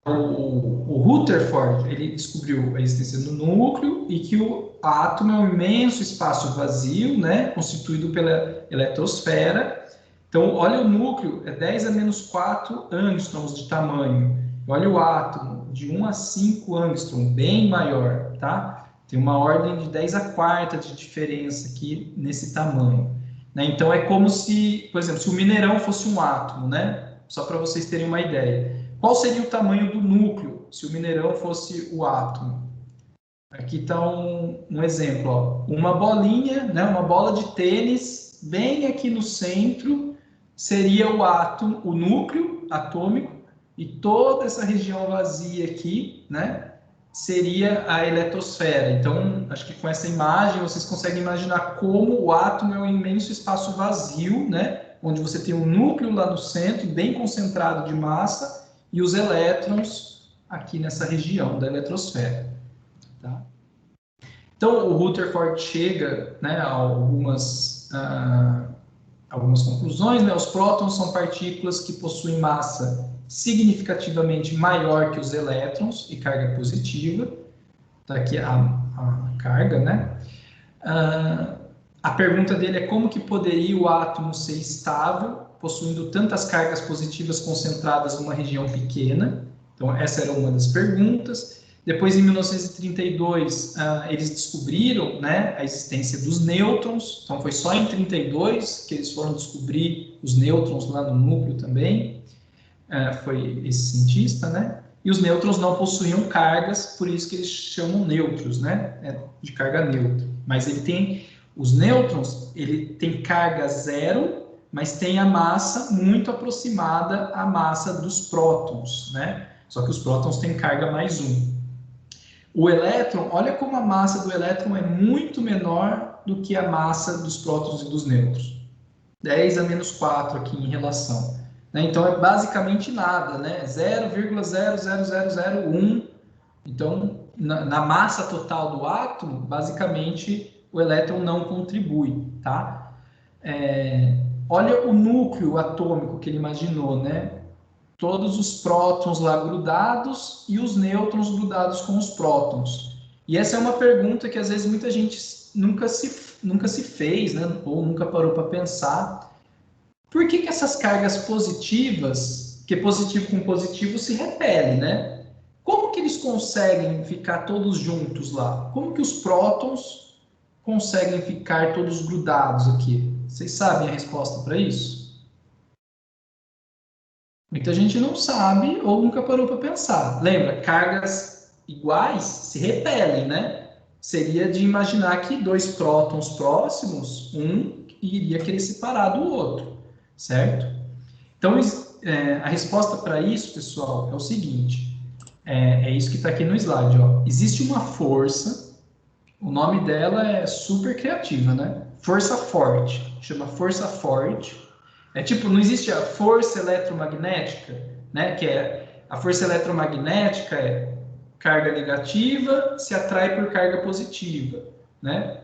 [SPEAKER 1] O Rutherford, ele descobriu a existência do núcleo e que o átomo é um imenso espaço vazio, né, constituído pela eletrosfera. Então, olha o núcleo, é 10 a menos 4 angstroms de tamanho. Olha o átomo, de 1 a 5 angstrom, bem maior, tá? Tem uma ordem de 10 a quarta de diferença aqui nesse tamanho, né? Então, é como se, por exemplo, se o mineirão fosse um átomo, né? Só para vocês terem uma ideia. Qual seria o tamanho do núcleo se o mineirão fosse o átomo? Aqui está um exemplo, ó. Uma bolinha, né, uma bola de tênis, bem aqui no centro, seria o átomo, o núcleo atômico, e toda essa região vazia aqui, né, seria a eletrosfera. Então, acho que com essa imagem vocês conseguem imaginar como o átomo é um imenso espaço vazio, né, onde você tem um núcleo lá no centro, bem concentrado de massa, e os elétrons aqui nessa região da eletrosfera. Tá? Então, o Rutherford chega, né, a algumas conclusões. Né? Os prótons são partículas que possuem massa significativamente maior que os elétrons e carga positiva. Está aqui a carga, né? A pergunta dele é como que poderia o átomo ser estável, possuindo tantas cargas positivas concentradas numa região pequena? Então, essa era uma das perguntas. Depois, em 1932, eles descobriram, né, a existência dos nêutrons. Então, foi só em 1932 que eles foram descobrir os nêutrons lá no núcleo também. Foi esse cientista, né? E os nêutrons não possuíam cargas, por isso que eles chamam nêutrons, né? De carga neutra. Mas os nêutrons, ele tem carga zero, mas tem a massa muito aproximada à massa dos prótons, né? Só que os prótons têm carga mais 1. O elétron, olha como a massa do elétron é muito menor do que a massa dos prótons e dos nêutrons. 10 a menos 4 aqui em relação. Então, é basicamente nada, né? 0,00001. Então, na massa total do átomo, basicamente, o elétron não contribui, tá? Olha o núcleo atômico que ele imaginou, né? Todos os prótons lá grudados e os nêutrons grudados com os prótons. E essa é uma pergunta que, às vezes, muita gente nunca se fez, né? Ou nunca parou para pensar. Por que essas cargas positivas, que positivo com positivo se repelem, né? Como que eles conseguem ficar todos juntos lá? Como que os prótons conseguem ficar todos grudados aqui? Vocês sabem a resposta para isso? Muita gente não sabe ou nunca parou para pensar. Lembra, cargas iguais se repelem, né? Seria de imaginar que dois prótons próximos, um iria querer separar do outro, certo? Então, a resposta para isso, pessoal, é o seguinte: é isso que está aqui no slide. Ó. Existe uma força, o nome dela é super criativa, né? Força forte, chama força forte. É tipo, não existe a força eletromagnética, né? Que é a força eletromagnética é carga negativa se atrai por carga positiva, né?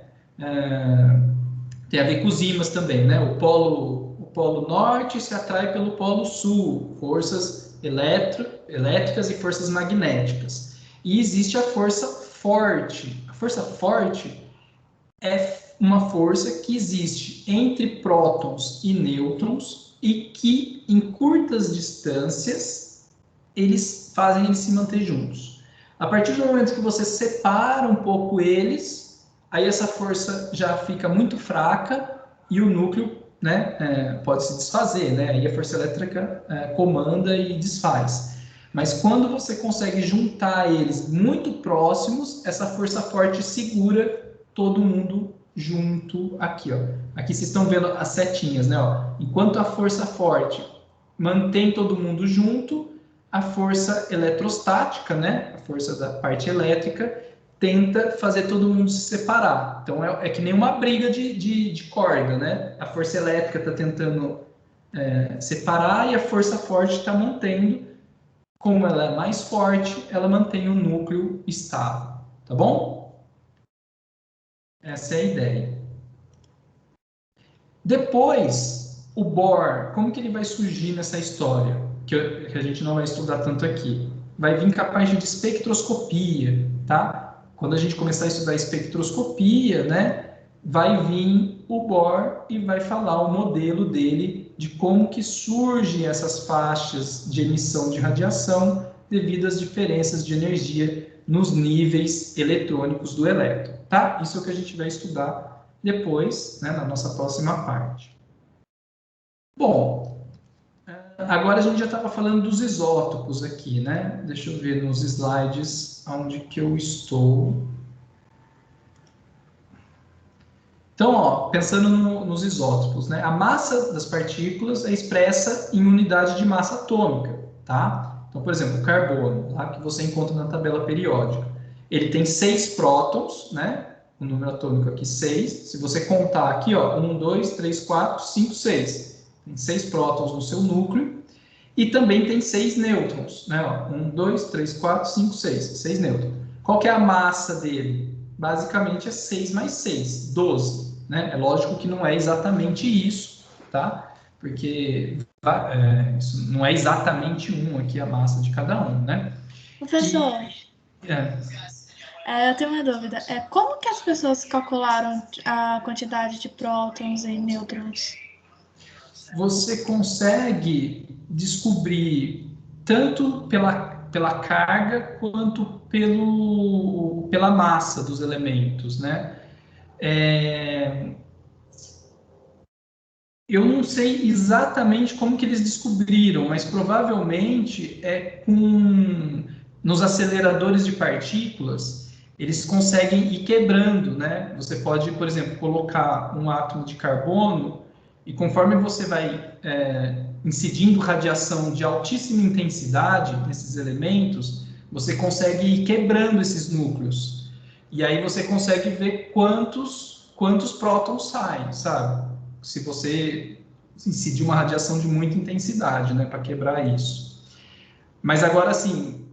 [SPEAKER 1] Tem a ver com os ímãs também, né? O polo norte se atrai pelo polo sul, forças elétricas e forças magnéticas. E existe a força forte. A força forte é uma força que existe entre prótons e nêutrons e que em curtas distâncias eles fazem eles se manter juntos. A partir do momento que você separa um pouco eles, aí essa força já fica muito fraca e o núcleo, né, pode se desfazer, né? Aí a força elétrica comanda e desfaz. Mas quando você consegue juntar eles muito próximos, essa força forte segura todo mundo junto aqui, ó. Aqui vocês estão vendo as setinhas, né? Ó. Enquanto a força forte mantém todo mundo junto, a força eletrostática, né? A força da parte elétrica tenta fazer todo mundo se separar. Então é que nem uma briga de corda, né? A força elétrica está tentando separar e a força forte está mantendo. Como ela é mais forte, ela mantém o núcleo estável, tá bom? Essa é a ideia. Depois, o Bohr, como que ele vai surgir nessa história? Que a gente não vai estudar tanto aqui. Vai vir com a parte de espectroscopia, tá? Quando a gente começar a estudar espectroscopia, né, vai vir o Bohr e vai falar o modelo dele de como que surgem essas faixas de emissão de radiação devido às diferenças de energia nos níveis eletrônicos do elétron, tá? Isso é o que a gente vai estudar depois, né, na nossa próxima parte. Bom, agora a gente já estava falando dos isótopos aqui, né? Deixa eu ver nos slides onde que eu estou. Então, ó, pensando nos isótopos, né? A massa das partículas é expressa em unidade de massa atômica, tá? Então, por exemplo, o carbono, lá que você encontra na tabela periódica, ele tem 6 prótons, né? O número atômico aqui 6. Se você contar aqui, ó, 1, 2, 3, 4, 5, 6. Tem 6 prótons no seu núcleo. E também tem 6 nêutrons, né? Ó, 1, 2, 3, 4, 5, 6. 6 nêutrons. Qual que é a massa dele? Basicamente é 6 mais 6, 12. Né? É lógico que não é exatamente isso, tá? Porque isso não é exatamente 1 aqui a massa de cada um, né?
[SPEAKER 2] Professor, eu tenho uma dúvida. Como que as pessoas calcularam a quantidade de prótons e nêutrons?
[SPEAKER 1] Você consegue descobrir tanto pela carga quanto pela massa dos elementos, né? Eu não sei exatamente como que eles descobriram, mas provavelmente nos aceleradores de partículas, eles conseguem ir quebrando, né? Você pode, por exemplo, colocar um átomo de carbono e conforme você vai incidindo radiação de altíssima intensidade nesses elementos, você consegue ir quebrando esses núcleos. E aí você consegue ver quantos prótons saem, sabe? Se você incidir uma radiação de muita intensidade, né, para quebrar isso. Mas agora, assim,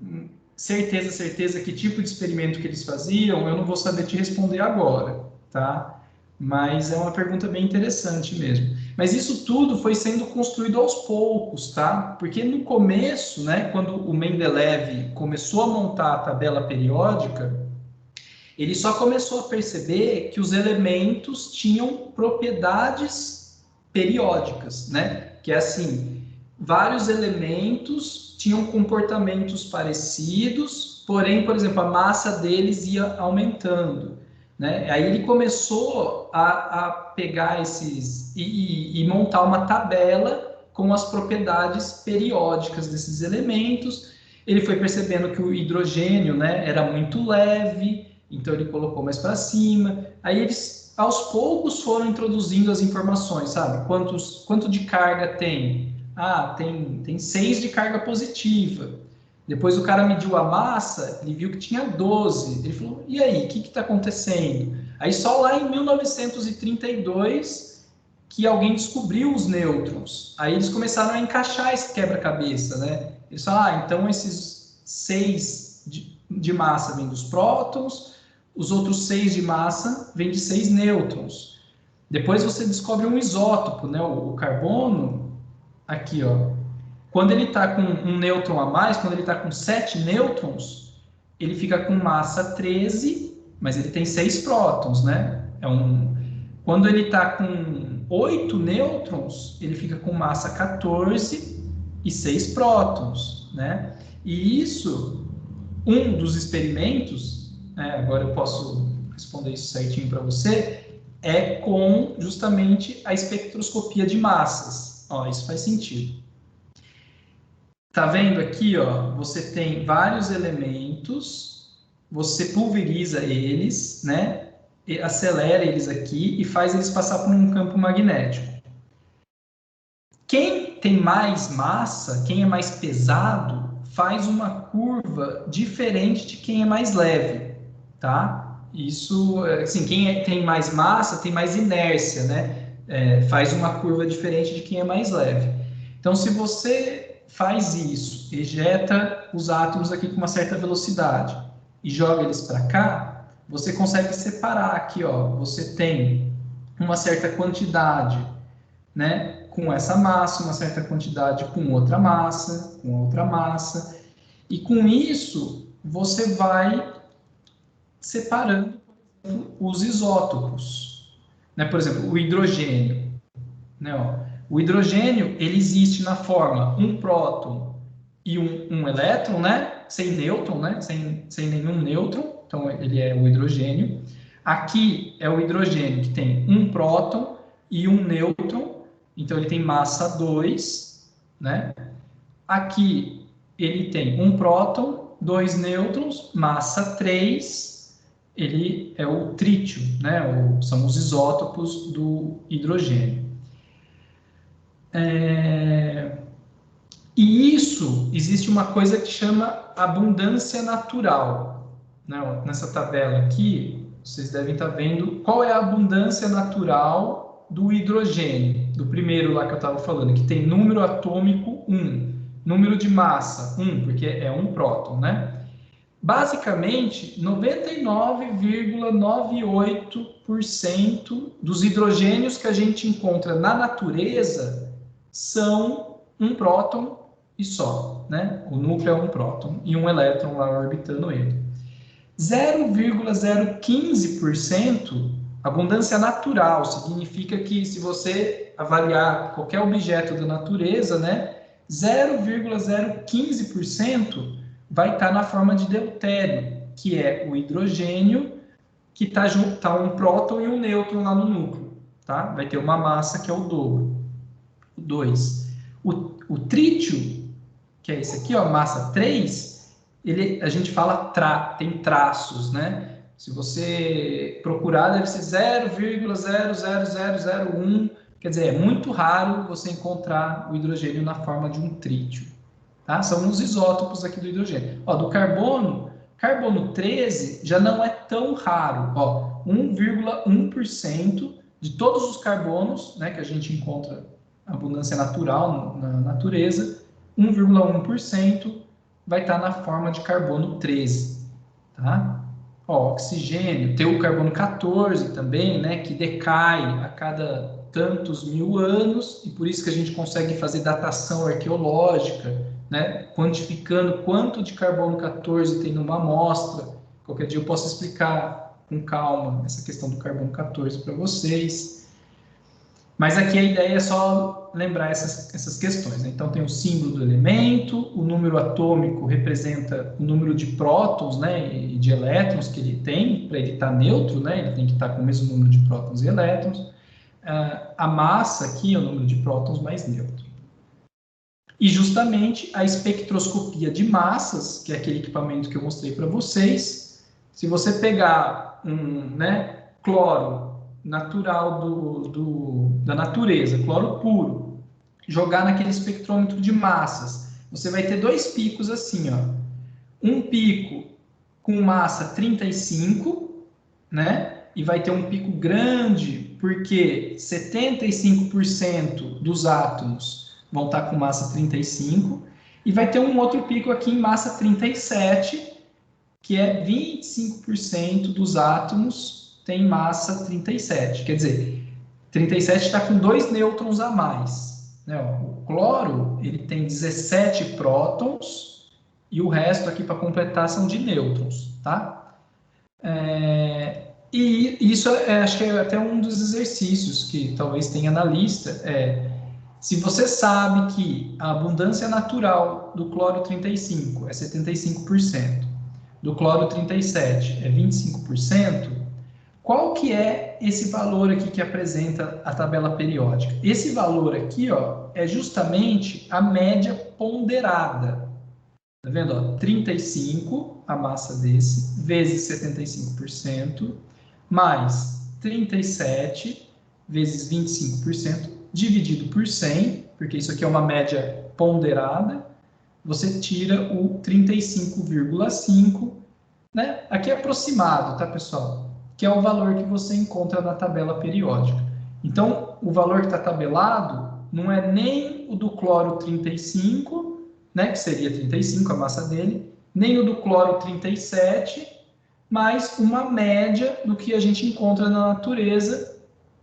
[SPEAKER 1] certeza que tipo de experimento que eles faziam, eu não vou saber te responder agora, tá? Mas é uma pergunta bem interessante mesmo. Mas isso tudo foi sendo construído aos poucos, tá? Porque no começo, né, quando o Mendeleev começou a montar a tabela periódica, ele só começou a perceber que os elementos tinham propriedades periódicas, né? Que é assim, vários elementos tinham comportamentos parecidos, porém, por exemplo, a massa deles ia aumentando, né? Aí ele começou a pegar esses e montar uma tabela com as propriedades periódicas desses elementos. Ele foi percebendo que o hidrogênio, né, era muito leve, então ele colocou mais para cima. Aí eles, aos poucos, foram introduzindo as informações, sabe? Quanto de carga tem? Ah, tem 6 de carga positiva. Depois o cara mediu a massa, ele viu que tinha 12. Ele falou, e aí, o que está acontecendo? Aí só lá em 1932 que alguém descobriu os nêutrons. Aí eles começaram a encaixar esse quebra-cabeça, né? Eles falaram, então esses 6 de massa vêm dos prótons, os outros 6 de massa vêm de 6 nêutrons. Depois você descobre um isótopo, né? O carbono, aqui, ó. Quando ele está com um nêutron a mais, quando ele está com 7 nêutrons, ele fica com massa 13, mas ele tem 6 prótons, né? Quando ele está com 8 nêutrons, ele fica com massa 14 e 6 prótons, né? E isso, um dos experimentos, né, agora eu posso responder isso certinho para você, é com justamente a espectroscopia de massas. Ó, isso faz sentido. Tá vendo aqui, ó, você tem vários elementos, você pulveriza eles, né? Acelera eles aqui e faz eles passar por um campo magnético. Quem tem mais massa, quem é mais pesado, faz uma curva diferente de quem é mais leve, tá? Isso, assim, quem tem mais massa tem mais inércia, né? Faz uma curva diferente de quem é mais leve. Então, se você faz isso, ejeta os átomos aqui com uma certa velocidade e joga eles para cá, você consegue separar aqui, ó, você tem uma certa quantidade, né, com essa massa, uma certa quantidade com outra massa, e com isso você vai separando os isótopos, né? Por exemplo, o hidrogênio, né, ó, o hidrogênio, ele existe na forma um próton e um elétron, né? Sem nêutron, né? Sem nenhum nêutron. Então, ele é o hidrogênio. Aqui é o hidrogênio que tem um próton e um nêutron. Então, ele tem massa 2, né? Aqui, ele tem um próton, 2 nêutrons, massa 3. Ele é o trítio, né? São os isótopos do hidrogênio. E isso, existe uma coisa que chama abundância natural, né? Nessa tabela aqui, vocês devem estar vendo qual é a abundância natural do hidrogênio, do primeiro lá que eu estava falando, que tem número atômico 1, número de massa 1, porque é um próton, né? Basicamente, 99,98% dos hidrogênios que a gente encontra na natureza são um próton e só, né? O núcleo é um próton e um elétron lá orbitando ele. 0,015% abundância natural significa que se você avaliar qualquer objeto da natureza, né, 0,015% vai estar na forma de deutério, que é o hidrogênio que está junto, tá um próton e um nêutron lá no núcleo, tá? Vai ter uma massa que é o dobro. 2. O trítio, que é esse aqui, ó, massa 3, a gente fala tem traços, né? Se você procurar, deve ser 0,00001, quer dizer, é muito raro você encontrar o hidrogênio na forma de um trítio, tá? São os isótopos aqui do hidrogênio. Ó, do carbono 13 já não é tão raro, ó, 1,1% de todos os carbonos, né, que a gente encontra abundância natural na natureza, 1,1% vai estar na forma de carbono 13, tá? Ó, oxigênio, tem o carbono 14 também, né, que decai a cada tantos mil anos, e por isso que a gente consegue fazer datação arqueológica, né, quantificando quanto de carbono 14 tem numa amostra. Qualquer dia eu posso explicar com calma essa questão do carbono 14 para vocês. Mas aqui a ideia é só lembrar essas questões, né? Então tem o símbolo do elemento, o número atômico representa o número de prótons, né, e de elétrons que ele tem, para ele estar neutro, né, ele tem que estar com o mesmo número de prótons e elétrons. A massa aqui é o número de prótons mais neutro. E justamente a espectroscopia de massas, que é aquele equipamento que eu mostrei para vocês, se você pegar um, né, cloro natural da natureza, cloro puro, jogar naquele espectrômetro de massas, você vai ter dois picos assim, ó. Um pico com massa 35, né? E vai ter um pico grande porque 75% dos átomos vão estar com massa 35, e vai ter um outro pico aqui em massa 37, que é 25% dos átomos tem massa 37. Quer dizer, 37 está com 2 nêutrons a mais, né? O cloro, ele tem 17 prótons, e o resto aqui para completar são de nêutrons, tá? E isso acho que é até um dos exercícios que talvez tenha na lista. Se você sabe que a abundância natural do cloro 35 é 75%, do cloro 37 é 25%, qual que é esse valor aqui que apresenta a tabela periódica? Esse valor aqui, ó, é justamente a média ponderada. Tá vendo? Ó, 35, a massa desse, vezes 75%, mais 37, vezes 25%, dividido por 100, porque isso aqui é uma média ponderada, você tira o 35,5, né? Aqui é aproximado, tá, pessoal? Que é o valor que você encontra na tabela periódica. Então, o valor que está tabelado não é nem o do cloro 35, né, que seria 35 a massa dele, nem o do cloro 37, mas uma média do que a gente encontra na natureza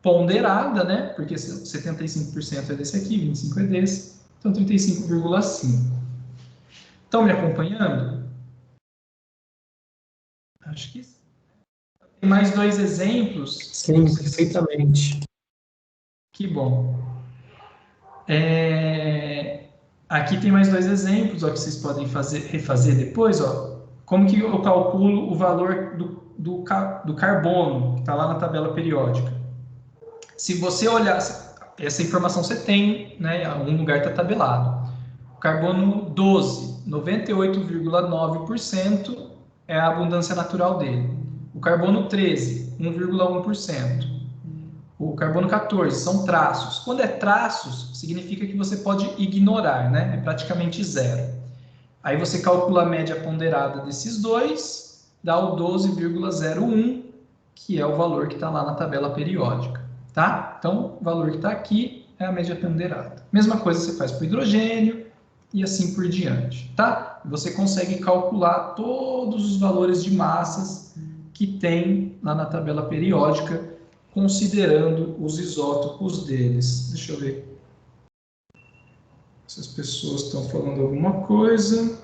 [SPEAKER 1] ponderada, né, porque 75% é desse aqui, 25% é desse, então 35,5. Estão me acompanhando? Acho que sim. Tem mais dois exemplos.
[SPEAKER 3] Sim, perfeitamente.
[SPEAKER 1] Que bom. Aqui tem mais dois exemplos, ó, que vocês podem refazer depois. Ó. Como que eu calculo o valor do carbono, que está lá na tabela periódica? Se você olhar, essa informação você tem, né, em algum lugar está tabelado. O carbono 12, 98,9% é a abundância natural dele. O carbono 13, 1,1%. O carbono 14 são traços. Quando é traços, significa que você pode ignorar, né? É praticamente zero. Aí você calcula a média ponderada desses dois, dá o 12,01, que é o valor que está lá na tabela periódica, tá? Então, o valor que está aqui é a média ponderada. Mesma coisa você faz para o hidrogênio e assim por diante, tá? Você consegue calcular todos os valores de massas que tem lá na tabela periódica, considerando os isótopos deles. Deixa eu ver se as pessoas estão falando alguma coisa.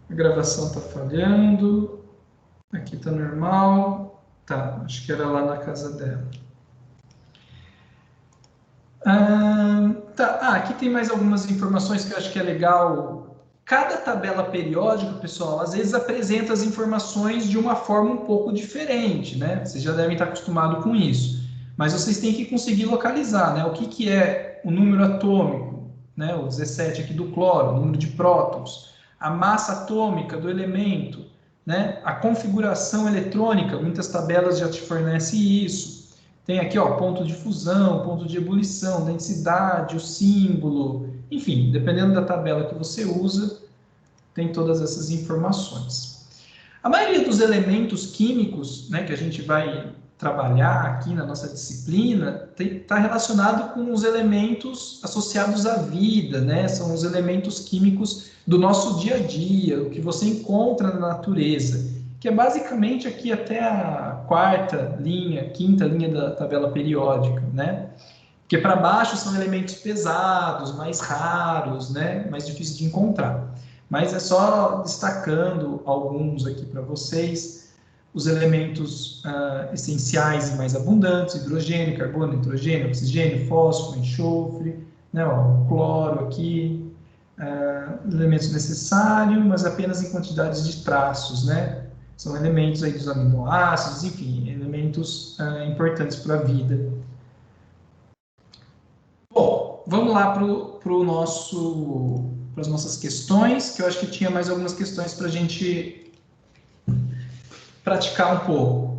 [SPEAKER 1] A gravação está falhando. Aqui está normal. Tá, acho que era lá na casa dela. Aqui tem mais algumas informações que eu acho que é legal. Cada tabela periódica, pessoal, às vezes apresenta as informações de uma forma um pouco diferente, né? Vocês já devem estar acostumados com isso. Mas vocês têm que conseguir localizar, né? O que é o número atômico, né? O 17 aqui do cloro, o número de prótons, a massa atômica do elemento, né? A configuração eletrônica, muitas tabelas já te fornecem isso. Tem aqui, ó, ponto de fusão, ponto de ebulição, densidade, o símbolo, enfim, dependendo da tabela que você usa, tem todas essas informações. A maioria dos elementos químicos, né, que a gente vai trabalhar aqui na nossa disciplina está relacionado com os elementos associados à vida, né? São os elementos químicos do nosso dia a dia, o que você encontra na natureza, que é basicamente aqui até a quinta linha da tabela periódica, né? Porque para baixo são elementos pesados, mais raros, né? Mais difíceis de encontrar. Mas é só destacando alguns aqui para vocês, os elementos essenciais e mais abundantes: hidrogênio, carbono, nitrogênio, oxigênio, fósforo, enxofre, né? O cloro aqui, elementos necessários, mas apenas em quantidades de traços, né? São elementos aí dos aminoácidos, enfim, elementos importantes para a vida. Bom, vamos lá para as nossas questões, que eu acho que tinha mais algumas questões para a gente praticar um pouco.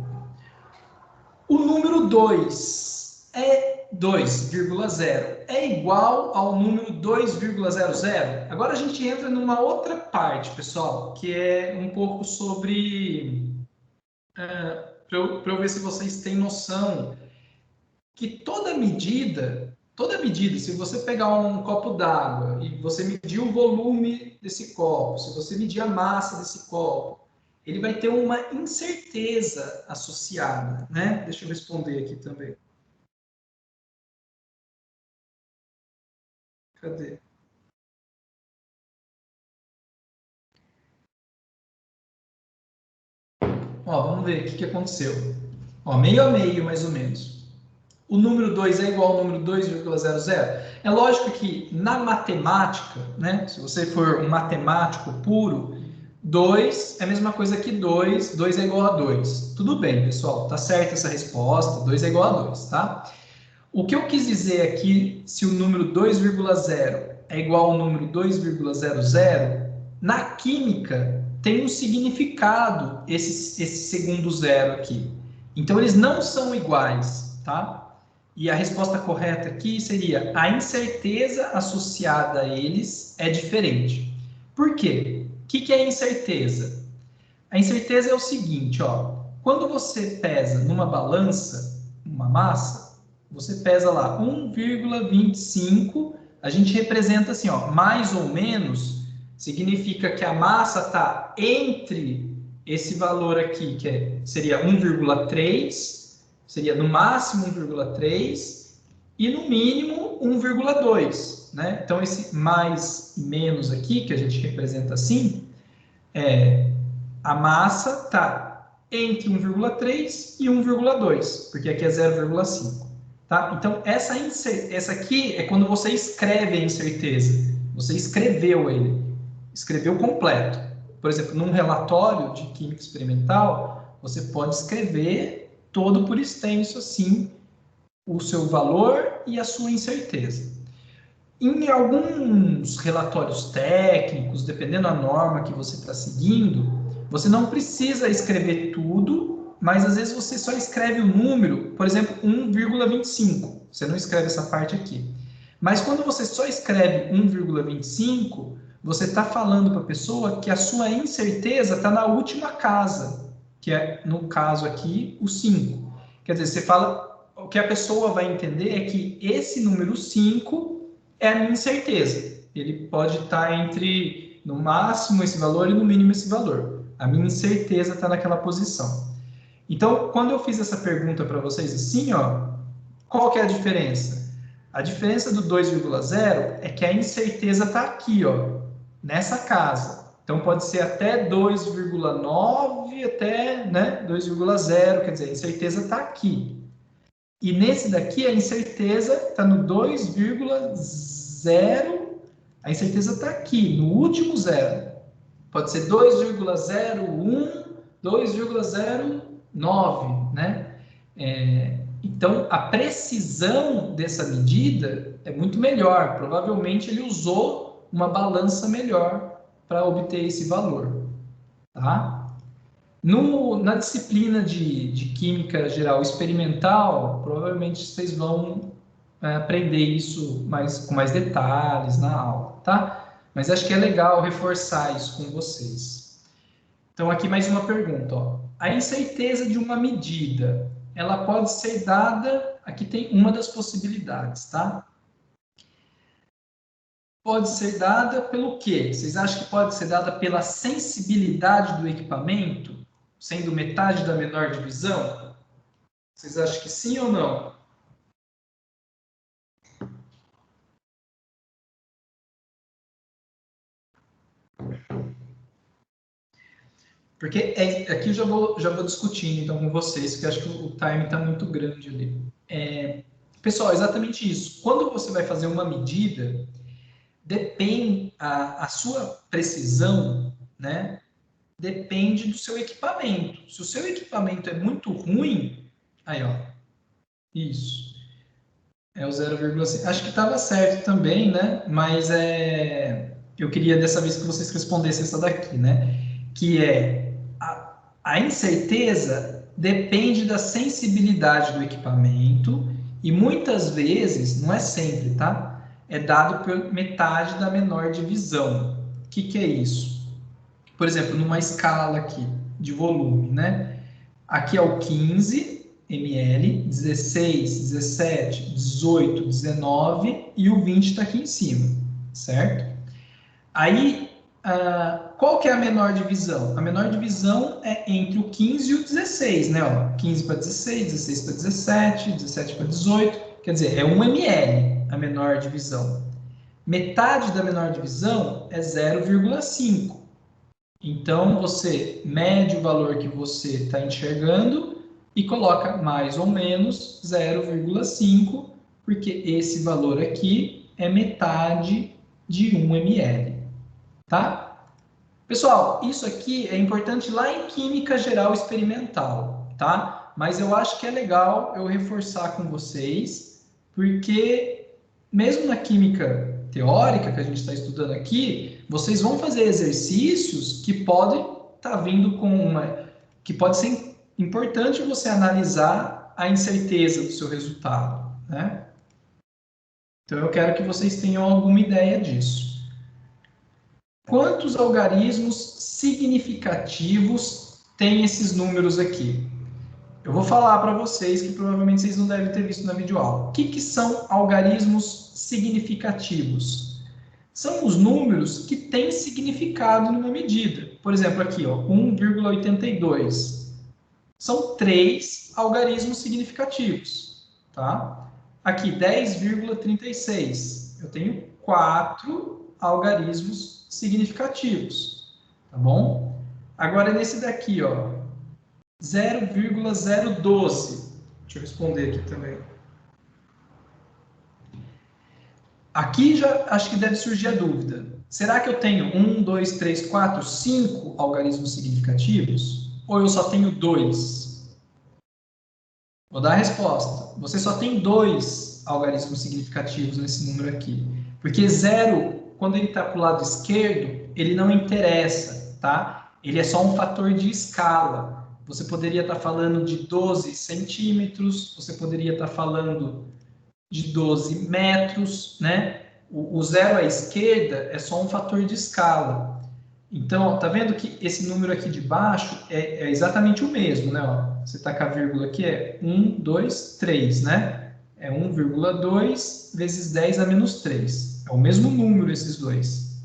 [SPEAKER 1] O número 2 é 2,0 é igual ao número 2,00? Agora a gente entra numa outra parte, pessoal, que é um pouco sobre... para eu ver se vocês têm noção que toda medida, se você pegar um copo d'água e você medir o volume desse copo, se você medir a massa desse copo, ele vai ter uma incerteza associada, né? Deixa eu responder aqui também. Cadê? Ó, vamos ver o que aconteceu. Ó, meio a meio, mais ou menos. O número 2 é igual ao número 2,00? É lógico que na matemática, né, se você for um matemático puro, 2 é a mesma coisa que 2, 2 é igual a 2. Tudo bem, pessoal, tá certa essa resposta, 2 é igual a 2, tá? O que eu quis dizer aqui, se o número 2,0 é igual ao número 2,00, na química tem um significado esse segundo zero aqui. Então, eles não são iguais, tá? E a resposta correta aqui seria: a incerteza associada a eles é diferente. Por quê? O que é incerteza? A incerteza é o seguinte, ó. Quando você pesa numa balança uma massa, você pesa lá 1,25, a gente representa assim, ó, mais ou menos, significa que a massa está entre esse valor aqui, seria 1,3, seria no máximo 1,3 e no mínimo 1,2, né? Então, esse mais e menos aqui, que a gente representa assim, a massa está entre 1,3 e 1,2, porque aqui é 0,5. Tá? Então, essa aqui é quando você escreve a incerteza. Você escreveu ele, escreveu completo. Por exemplo, num relatório de química experimental, você pode escrever todo por extenso, assim, o seu valor e a sua incerteza. Em alguns relatórios técnicos, dependendo da norma que você está seguindo, você não precisa escrever tudo, mas às vezes você só escreve o número, por exemplo, 1,25. Você não escreve essa parte aqui. Mas quando você só escreve 1,25, você está falando para a pessoa que a sua incerteza está na última casa, que é, no caso aqui, o 5. Quer dizer, você fala, o que a pessoa vai entender é que esse número 5 é a minha incerteza. Ele pode estar entre, no máximo, esse valor e no mínimo esse valor. A minha incerteza está naquela posição. Então, quando eu fiz essa pergunta para vocês assim, ó, qual que é a diferença? A diferença do 2,0 é que a incerteza está aqui, ó, nessa casa. Então, pode ser até 2,9, até, né, 2,0, quer dizer, a incerteza está aqui. E nesse daqui, a incerteza está no 2,0, a incerteza está aqui, no último zero. Pode ser 2,01, 2,09, né? Então, a precisão dessa medida é muito melhor. Provavelmente, ele usou uma balança melhor para obter esse valor, tá? Na disciplina de Química Geral Experimental, provavelmente vocês vão aprender isso com mais detalhes na aula, tá? Mas acho que é legal reforçar isso com vocês. Então, aqui mais uma pergunta, ó. A incerteza de uma medida, ela pode ser dada... Aqui tem uma das possibilidades, tá? Pode ser dada pelo quê? Vocês acham que pode ser dada pela sensibilidade do equipamento? Sendo metade da menor divisão? Vocês acham que sim ou não? Porque aqui eu já vou discutindo então com vocês, porque eu acho que o time está muito grande ali. Pessoal, exatamente isso. Quando você vai fazer uma medida, depende a sua precisão, né? Depende do seu equipamento. Se o seu equipamento é muito ruim, aí ó, isso. É o 0,5. Acho que estava certo também, né? Mas eu queria dessa vez que vocês respondessem essa daqui, né? Que é a incerteza depende da sensibilidade do equipamento e muitas vezes, não é sempre, tá? É dado por metade da menor divisão. O que é isso? Por exemplo, numa escala aqui de volume, né? Aqui é o 15 ml, 16, 17, 18, 19 e o 20 está aqui em cima, certo? Aí, qual que é a menor divisão? A menor divisão é entre o 15 e o 16, né? Ó, 15 para 16, 16 para 17, 17 para 18, quer dizer, é 1 ml a menor divisão. Metade da menor divisão é 0,5. Então, você mede o valor que você está enxergando e coloca mais ou menos 0,5, porque esse valor aqui é metade de 1 ml, tá? Pessoal, isso aqui é importante lá em Química Geral Experimental, tá? Mas eu acho que é legal eu reforçar com vocês, porque mesmo na Química teórica que a gente está estudando aqui, vocês vão fazer exercícios que podem estar vindo que pode ser importante você analisar a incerteza do seu resultado, né? Então eu quero que vocês tenham alguma ideia disso. Quantos algarismos significativos tem esses números aqui? Eu vou falar para vocês que provavelmente vocês não devem ter visto na videoaula. O que são algarismos significativos? São os números que têm significado numa medida. Por exemplo, aqui, ó, 1,82. São 3 algarismos significativos, tá? Aqui, 10,36. Eu tenho 4 algarismos significativos, tá bom? Agora, nesse daqui, ó, 0,012. Deixa eu responder aqui também. Aqui já acho que deve surgir a dúvida. Será que eu tenho 1, 2, 3, 4, 5 algarismos significativos? Ou eu só tenho 2? Vou dar a resposta. Você só tem 2 algarismos significativos nesse número aqui. Porque 0, quando ele está para o lado esquerdo, ele não interessa, tá? Ele é só um fator de escala. Você poderia estar falando de 12 centímetros, você poderia estar falando de 12 metros, né? O 0 à esquerda é só um fator de escala. Então, tá vendo que esse número aqui de baixo é exatamente o mesmo, né? Ó, você tá com a vírgula aqui, é 1, 2, 3, né? É 1,2 vezes 10 a menos 3. É o mesmo número esses dois.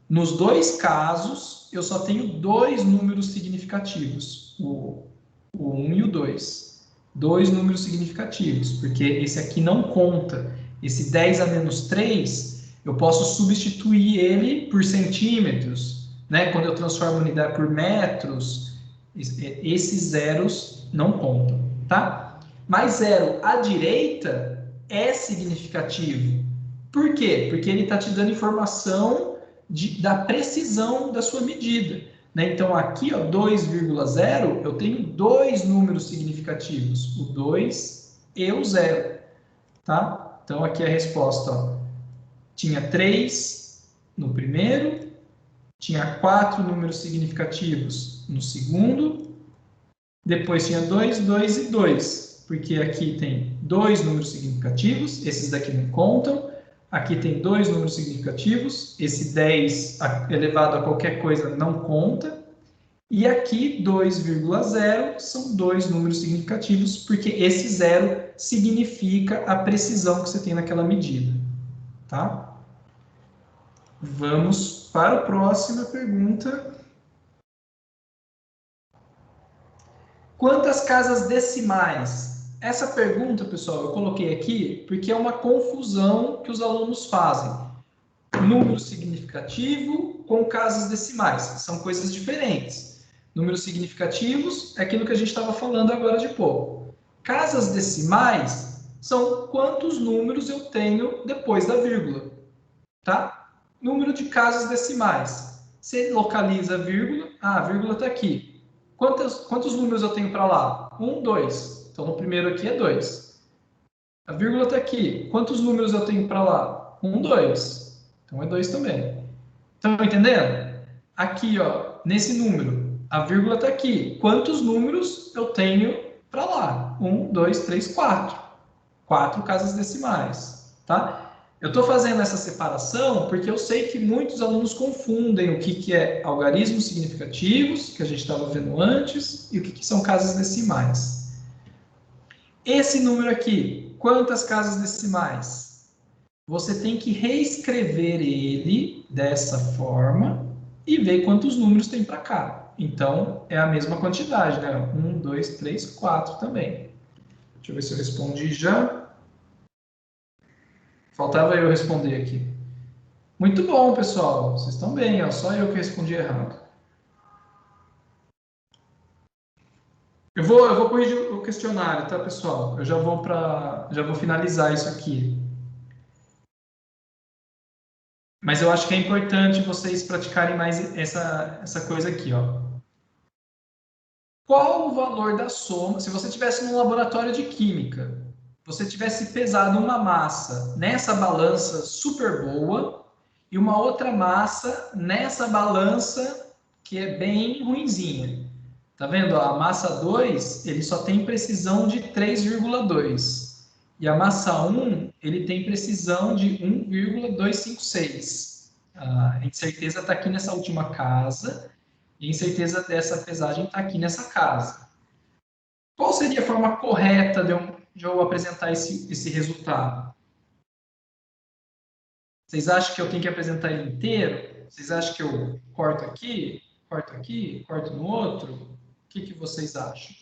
[SPEAKER 1] Nos dois casos, eu só tenho 2 números significativos, o 1 e o 2. 2 números significativos, porque esse aqui não conta. Esse 10 a menos 3, eu posso substituir ele por centímetros, né? Quando eu transformo a unidade por metros, esses zeros não contam, tá? Mas 0 à direita é significativo. Por quê? Porque ele está te dando informação da precisão da sua medida. Né? Então, aqui, 2,0, eu tenho 2 números significativos, o 2 e o 0. Tá? Então, aqui a resposta, ó, tinha 3 no primeiro, tinha 4 números significativos no segundo, depois tinha 2, 2 e 2, porque aqui tem 2 números significativos, esses daqui não contam. Aqui tem 2 números significativos, esse 10 elevado a qualquer coisa não conta. E aqui 2,0 são 2 números significativos, porque esse 0 significa a precisão que você tem naquela medida. Tá? Vamos para a próxima pergunta. Quantas casas decimais? Essa pergunta, pessoal, eu coloquei aqui porque é uma confusão que os alunos fazem. Número significativo com casas decimais. São coisas diferentes. Números significativos é aquilo que a gente estava falando agora de pouco. Casas decimais são quantos números eu tenho depois da vírgula. Tá? Número de casas decimais. Você localiza a vírgula. Ah, a vírgula está aqui. Quantos números eu tenho para lá? 1, 2. Então, no primeiro aqui é 2. A vírgula está aqui. Quantos números eu tenho para lá? 1, 2. Então é 2 também. Estão entendendo? Aqui, ó, nesse número, a vírgula está aqui. Quantos números eu tenho para lá? 1, 2, 3, 4. 4 casas decimais, tá? Eu estou fazendo essa separação porque eu sei que muitos alunos confundem o que é algarismos significativos, que a gente estava vendo antes, e o que são casas decimais. Esse número aqui, quantas casas decimais? Você tem que reescrever ele dessa forma e ver quantos números tem para cá. Então, é a mesma quantidade, né? 1, 2, 3, 4 também. Deixa eu ver se eu respondi já. Faltava eu responder aqui. Muito bom, pessoal. Vocês estão bem, ó. Só eu que respondi errado. Eu vou corrigir o questionário, tá, pessoal? Eu já vou finalizar isso aqui. Mas eu acho que é importante vocês praticarem mais essa coisa aqui, ó. Qual o valor da soma? Se você estivesse num laboratório de química, você tivesse pesado uma massa nessa balança super boa e uma outra massa nessa balança que é bem ruinzinha. Tá vendo? A massa 2, ele só tem precisão de 3,2. E a massa 1, ele tem precisão de 1,256. A incerteza está aqui nessa última casa, e a incerteza dessa pesagem está aqui nessa casa. Qual seria a forma correta de eu apresentar esse resultado? Vocês acham que eu tenho que apresentar ele inteiro? Vocês acham que eu corto aqui, corto no outro? O que vocês acham?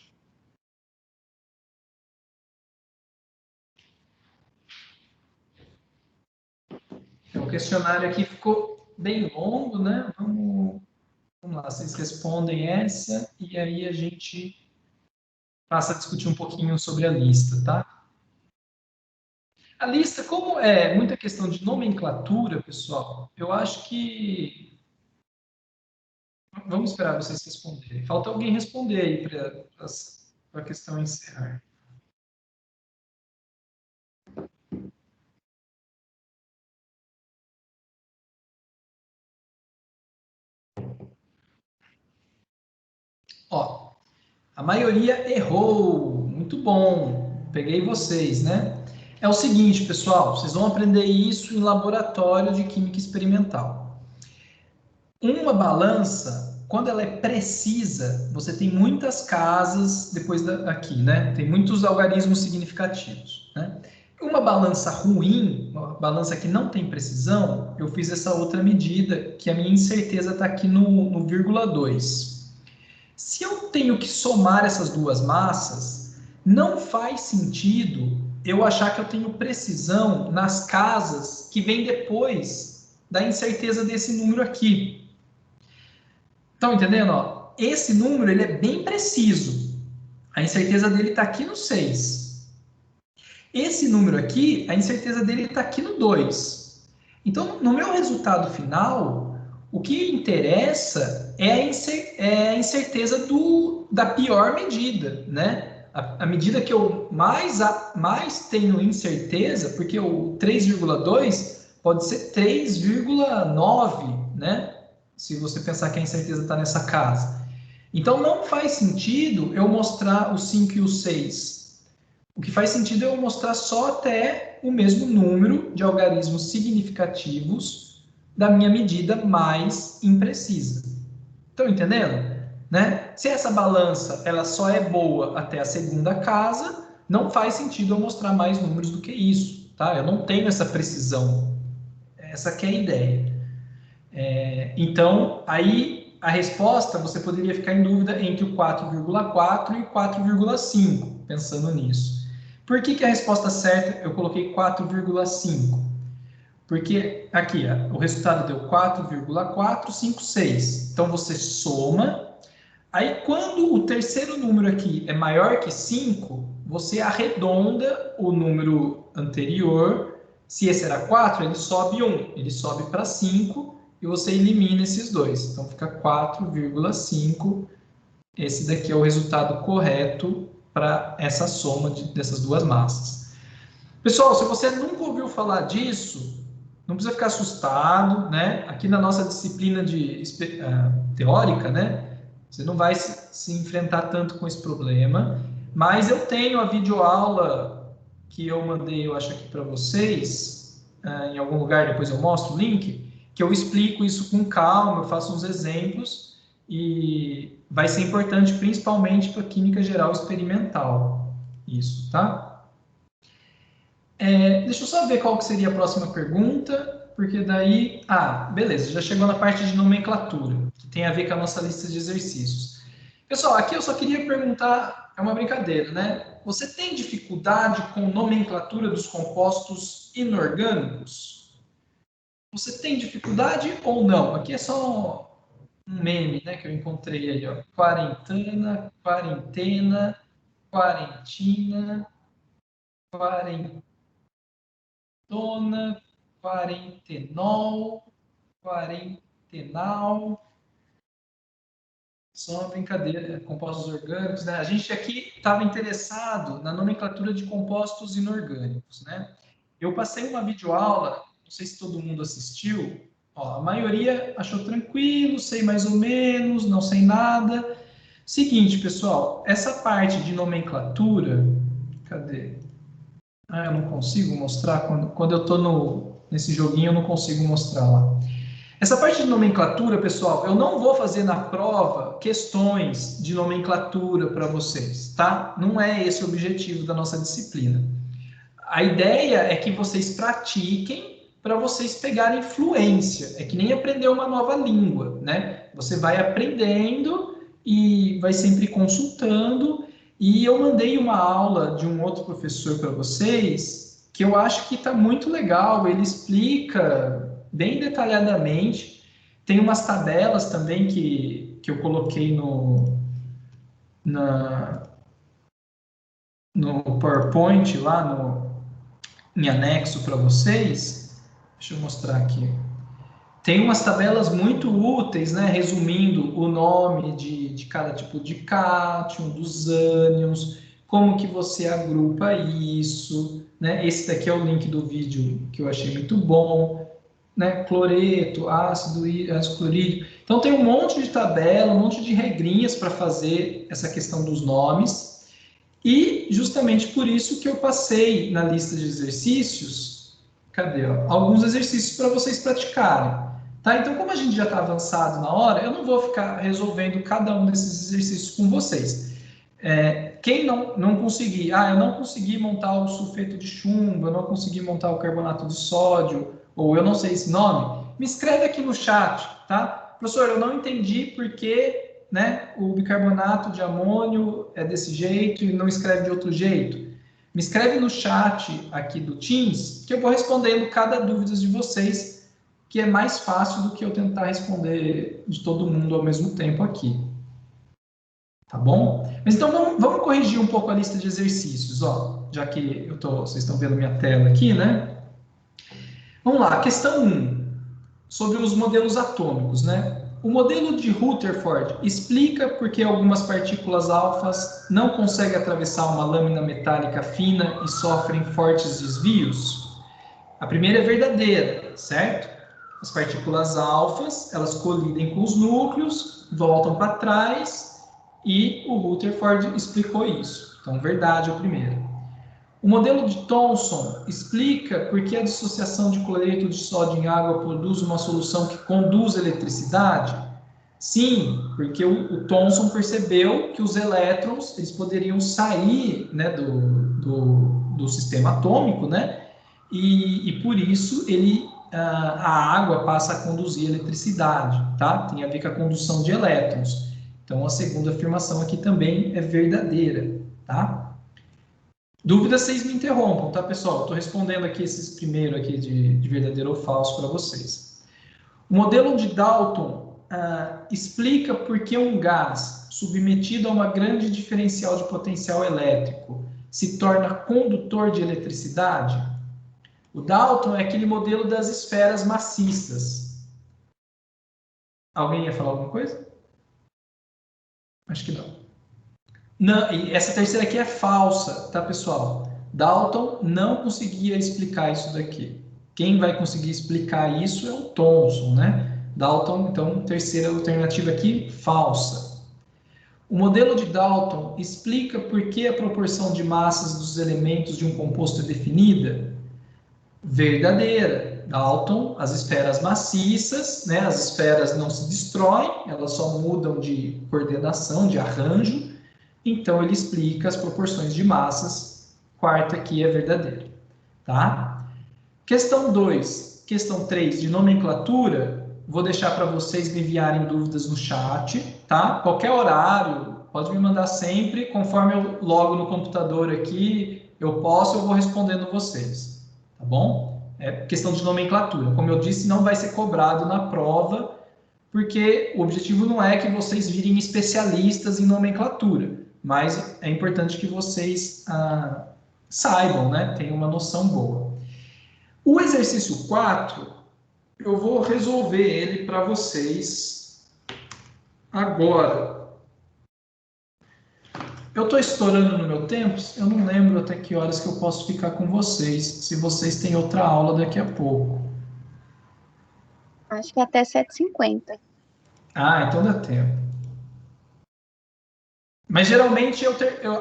[SPEAKER 1] O questionário aqui ficou bem longo, né? Vamos lá, vocês respondem essa e aí a gente passa a discutir um pouquinho sobre a lista, tá? A lista, como é muita questão de nomenclatura, pessoal, eu acho que... Vamos esperar vocês responderem. Falta alguém responder aí para a questão encerrar. Ó, a maioria errou. Muito bom. Peguei vocês, né? É o seguinte, pessoal, vocês vão aprender isso em laboratório de química experimental. Uma balança, quando ela é precisa, você tem muitas casas depois aqui, né? Tem muitos algarismos significativos, né? Uma balança ruim, uma balança que não tem precisão, eu fiz essa outra medida, que a minha incerteza está aqui no 0,2. Se eu tenho que somar essas duas massas, não faz sentido eu achar que eu tenho precisão nas casas que vem depois da incerteza desse número aqui. Estão entendendo? Ó, esse número ele é bem preciso. A incerteza dele está aqui no 6. Esse número aqui, a incerteza dele está aqui no 2. Então, no meu resultado final, o que interessa é a incerteza da pior medida, né? A medida que eu mais tenho incerteza, porque o 3,2 pode ser 3,9, né? Se você pensar que a incerteza está nessa casa. Então, não faz sentido eu mostrar o 5 e o 6. O que faz sentido é eu mostrar só até o mesmo número de algarismos significativos da minha medida mais imprecisa. Estão entendendo? Né? Se essa balança ela só é boa até a segunda casa, não faz sentido eu mostrar mais números do que isso. Tá? Eu não tenho essa precisão. Essa que é a ideia. Então, aí a resposta, você poderia ficar em dúvida entre o 4,4 e o 4,5, pensando nisso. Por que a resposta certa eu coloquei 4,5? Porque aqui, ó, o resultado deu 4,456. Então, você soma. Aí, quando o terceiro número aqui é maior que 5, você arredonda o número anterior. Se esse era 4, ele sobe 1. Ele sobe para 5 e você elimina esses dois. Então, fica 4,5. Esse daqui é o resultado correto para essa soma dessas duas massas. Pessoal, se você nunca ouviu falar disso, não precisa ficar assustado, né? Aqui na nossa disciplina teórica, né? Você não vai se enfrentar tanto com esse problema, mas eu tenho a videoaula que eu mandei, eu acho, aqui para vocês, em algum lugar, depois eu mostro o link, que eu explico isso com calma, eu faço uns exemplos, e vai ser importante principalmente para química geral experimental, isso, tá? Deixa eu só ver qual que seria a próxima pergunta, porque daí... Ah, beleza, já chegou na parte de nomenclatura, que tem a ver com a nossa lista de exercícios. Pessoal, aqui eu só queria perguntar, é uma brincadeira, né? Você tem dificuldade com nomenclatura dos compostos inorgânicos? Você tem dificuldade ou não? Aqui é só um meme, né, que eu encontrei aí, ó. Quarentena, quarentena, quarentina, quarentona, quarentenol, quarentenal. Só uma brincadeira, compostos orgânicos, né? A gente aqui estava interessado na nomenclatura de compostos inorgânicos, né? Eu passei uma videoaula, não sei se todo mundo assistiu, ó, a maioria achou tranquilo, sei mais ou menos, não sei nada. Seguinte, pessoal, essa parte de nomenclatura, cadê? Ah, eu não consigo mostrar, quando eu estou nesse joguinho eu não consigo mostrar lá. Essa parte de nomenclatura, pessoal, eu não vou fazer na prova questões de nomenclatura para vocês, tá? Não é esse o objetivo da nossa disciplina. A ideia é que vocês pratiquem para vocês pegarem fluência. É que nem aprender uma nova língua, né? Você vai aprendendo e vai sempre consultando. E eu mandei uma aula de um outro professor para vocês que eu acho que está muito legal. Ele explica bem detalhadamente. Tem umas tabelas também que eu coloquei no PowerPoint lá em anexo para vocês. Deixa eu mostrar aqui. Tem umas tabelas muito úteis, né? Resumindo o nome de cada tipo de cátion, dos ânions, como que você agrupa isso, né? Esse daqui é o link do vídeo que eu achei muito bom, né? Cloreto, ácido clorídrico. Então tem um monte de tabela, um monte de regrinhas para fazer essa questão dos nomes. E justamente por isso que eu passei na lista de exercícios, cadê? Ó, alguns exercícios para vocês praticarem. Tá? Então, como a gente já está avançado na hora, eu não vou ficar resolvendo cada um desses exercícios com vocês. Quem não conseguir, eu não consegui montar o sulfeto de chumbo, eu não consegui montar o carbonato de sódio, ou eu não sei esse nome, me escreve aqui no chat, tá? Professor, eu não entendi porque, né, o bicarbonato de amônio é desse jeito e não escreve de outro jeito. Me escreve no chat aqui do Teams, que eu vou respondendo cada dúvida de vocês, que é mais fácil do que eu tentar responder de todo mundo ao mesmo tempo aqui. Tá bom? Mas então vamos corrigir um pouco a lista de exercícios, ó, já que vocês estão vendo minha tela aqui, né? Vamos lá, questão 1, sobre os modelos atômicos, né? O modelo de Rutherford explica por que algumas partículas alfas não conseguem atravessar uma lâmina metálica fina e sofrem fortes desvios? A primeira é verdadeira, certo? As partículas alfas, elas colidem com os núcleos, voltam para trás, e o Rutherford explicou isso. Então, verdade é o primeiro. O modelo de Thomson explica por que a dissociação de cloreto de sódio em água produz uma solução que conduz eletricidade? Sim, porque o Thomson percebeu que os elétrons eles poderiam sair, né, do sistema atômico, né, e por isso a água passa a conduzir eletricidade, tá? Tem a ver com a condução de elétrons. Então, a segunda afirmação aqui também é verdadeira, tá? Dúvidas, vocês me interrompam, tá, pessoal? Eu estou respondendo aqui esses primeiro aqui de verdadeiro ou falso para vocês. O modelo de Dalton explica por que um gás submetido a uma grande diferencial de potencial elétrico se torna condutor de eletricidade. O Dalton é aquele modelo das esferas maciças. Alguém ia falar alguma coisa? Acho que não. Não, e essa terceira aqui é falsa, tá, pessoal? Dalton não conseguia explicar isso daqui. Quem vai conseguir explicar isso é o Thomson, né? Dalton, então, terceira alternativa aqui, falsa. O modelo de Dalton explica por que a proporção de massas dos elementos de um composto é definida? Verdadeira. Dalton, as esferas maciças, né? As esferas não se destroem, elas só mudam de coordenação, de arranjo. Então, ele explica as proporções de massas. Quarta aqui é verdadeira, tá? Questão 2, questão 3 de nomenclatura, vou deixar para vocês me enviarem dúvidas no chat, tá? Qualquer horário, pode me mandar sempre, conforme eu logo no computador aqui, eu vou respondendo vocês, tá bom? É questão de nomenclatura. Como eu disse, não vai ser cobrado na prova, porque o objetivo não é que vocês virem especialistas em nomenclatura, mas é importante que vocês saibam, né? Tenham uma noção boa. O exercício 4, eu vou resolver ele para vocês agora. Eu estou estourando no meu tempo, eu não lembro até que horas que eu posso ficar com vocês, se vocês têm outra aula daqui a pouco.
[SPEAKER 2] Acho que até 7h50.
[SPEAKER 1] Ah, então dá tempo. Mas geralmente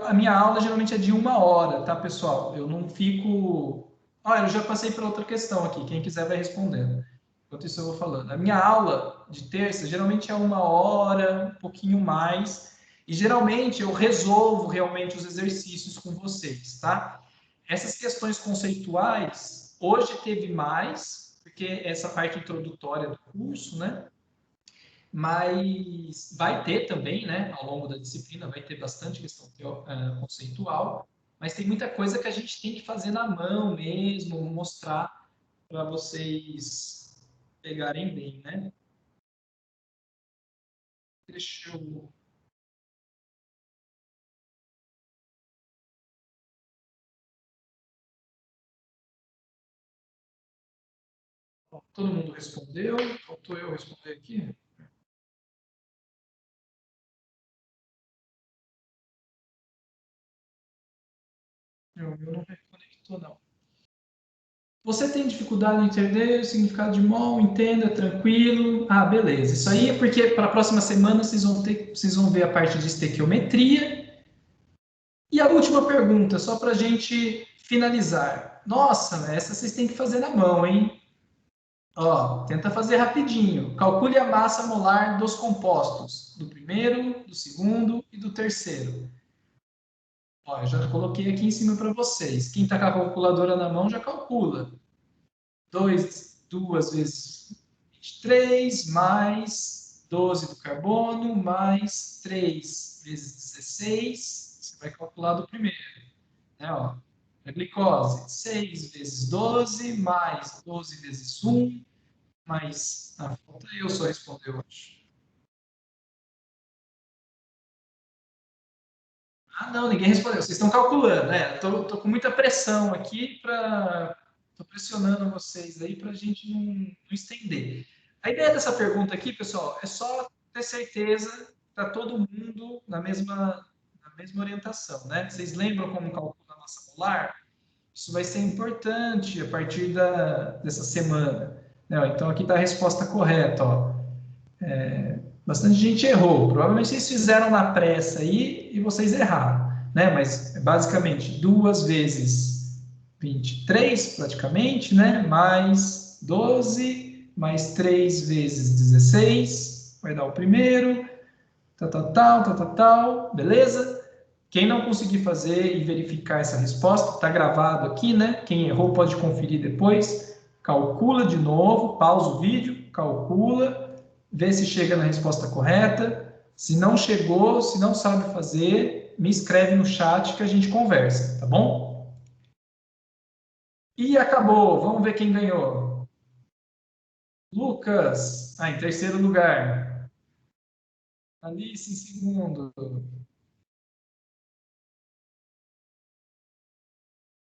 [SPEAKER 1] a minha aula geralmente é de 1 hora, tá, pessoal? Eu não fico. Olha, eu já passei para outra questão aqui, quem quiser vai respondendo. Enquanto isso eu vou falando. A minha aula de terça geralmente é 1 hora, um pouquinho mais, e geralmente eu resolvo realmente os exercícios com vocês, tá? Essas questões conceituais, hoje teve mais, porque essa parte introdutória do curso, né? Mas vai ter também, né, ao longo da disciplina, vai ter bastante questão conceitual, mas tem muita coisa que a gente tem que fazer na mão mesmo, mostrar para vocês pegarem bem, né? Deixa eu... Todo mundo respondeu? Faltou eu responder aqui? Eu não reconectou, não. Você tem dificuldade em entender o significado de mol? Entenda, tranquilo. Ah, beleza. Isso aí é porque para a próxima semana vocês vão ver a parte de estequiometria. E a última pergunta, só para a gente finalizar. Nossa, essa vocês têm que fazer na mão, hein? Ó, tenta fazer rapidinho. Calcule a massa molar dos compostos, do primeiro, do segundo e do terceiro. Ó, eu já coloquei aqui em cima para vocês. Quem está com a calculadora na mão já calcula. 2 vezes 23, mais 12 do carbono, mais 3 vezes 16. Você vai calcular do primeiro. Né, ó. A glicose, 6 vezes 12, mais 12 vezes 1, mais... Ah, falta eu só responder hoje. Ah, não, ninguém respondeu. Vocês estão calculando, né? Estou com muita pressão aqui para... Estou pressionando vocês aí para a gente não estender. A ideia dessa pergunta aqui, pessoal, é só ter certeza que está todo mundo na mesma orientação, né? Vocês lembram como calcula a massa molar? Isso vai ser importante a partir dessa semana. Né? Então, aqui está a resposta correta. Ó. Bastante gente errou. Provavelmente vocês fizeram na pressa aí e vocês erraram. Né? Mas, basicamente, 2 vezes 23, praticamente, né? Mais 12, mais 3 vezes 16, vai dar o primeiro, tal, beleza? Quem não conseguir fazer e verificar essa resposta, está gravado aqui, né? Quem errou pode conferir depois. Calcula de novo, pausa o vídeo, calcula, vê se chega na resposta correta. Se não chegou, se não sabe fazer, me escreve no chat que a gente conversa, tá bom? E acabou, vamos ver quem ganhou. Lucas, em terceiro lugar. Alice em segundo.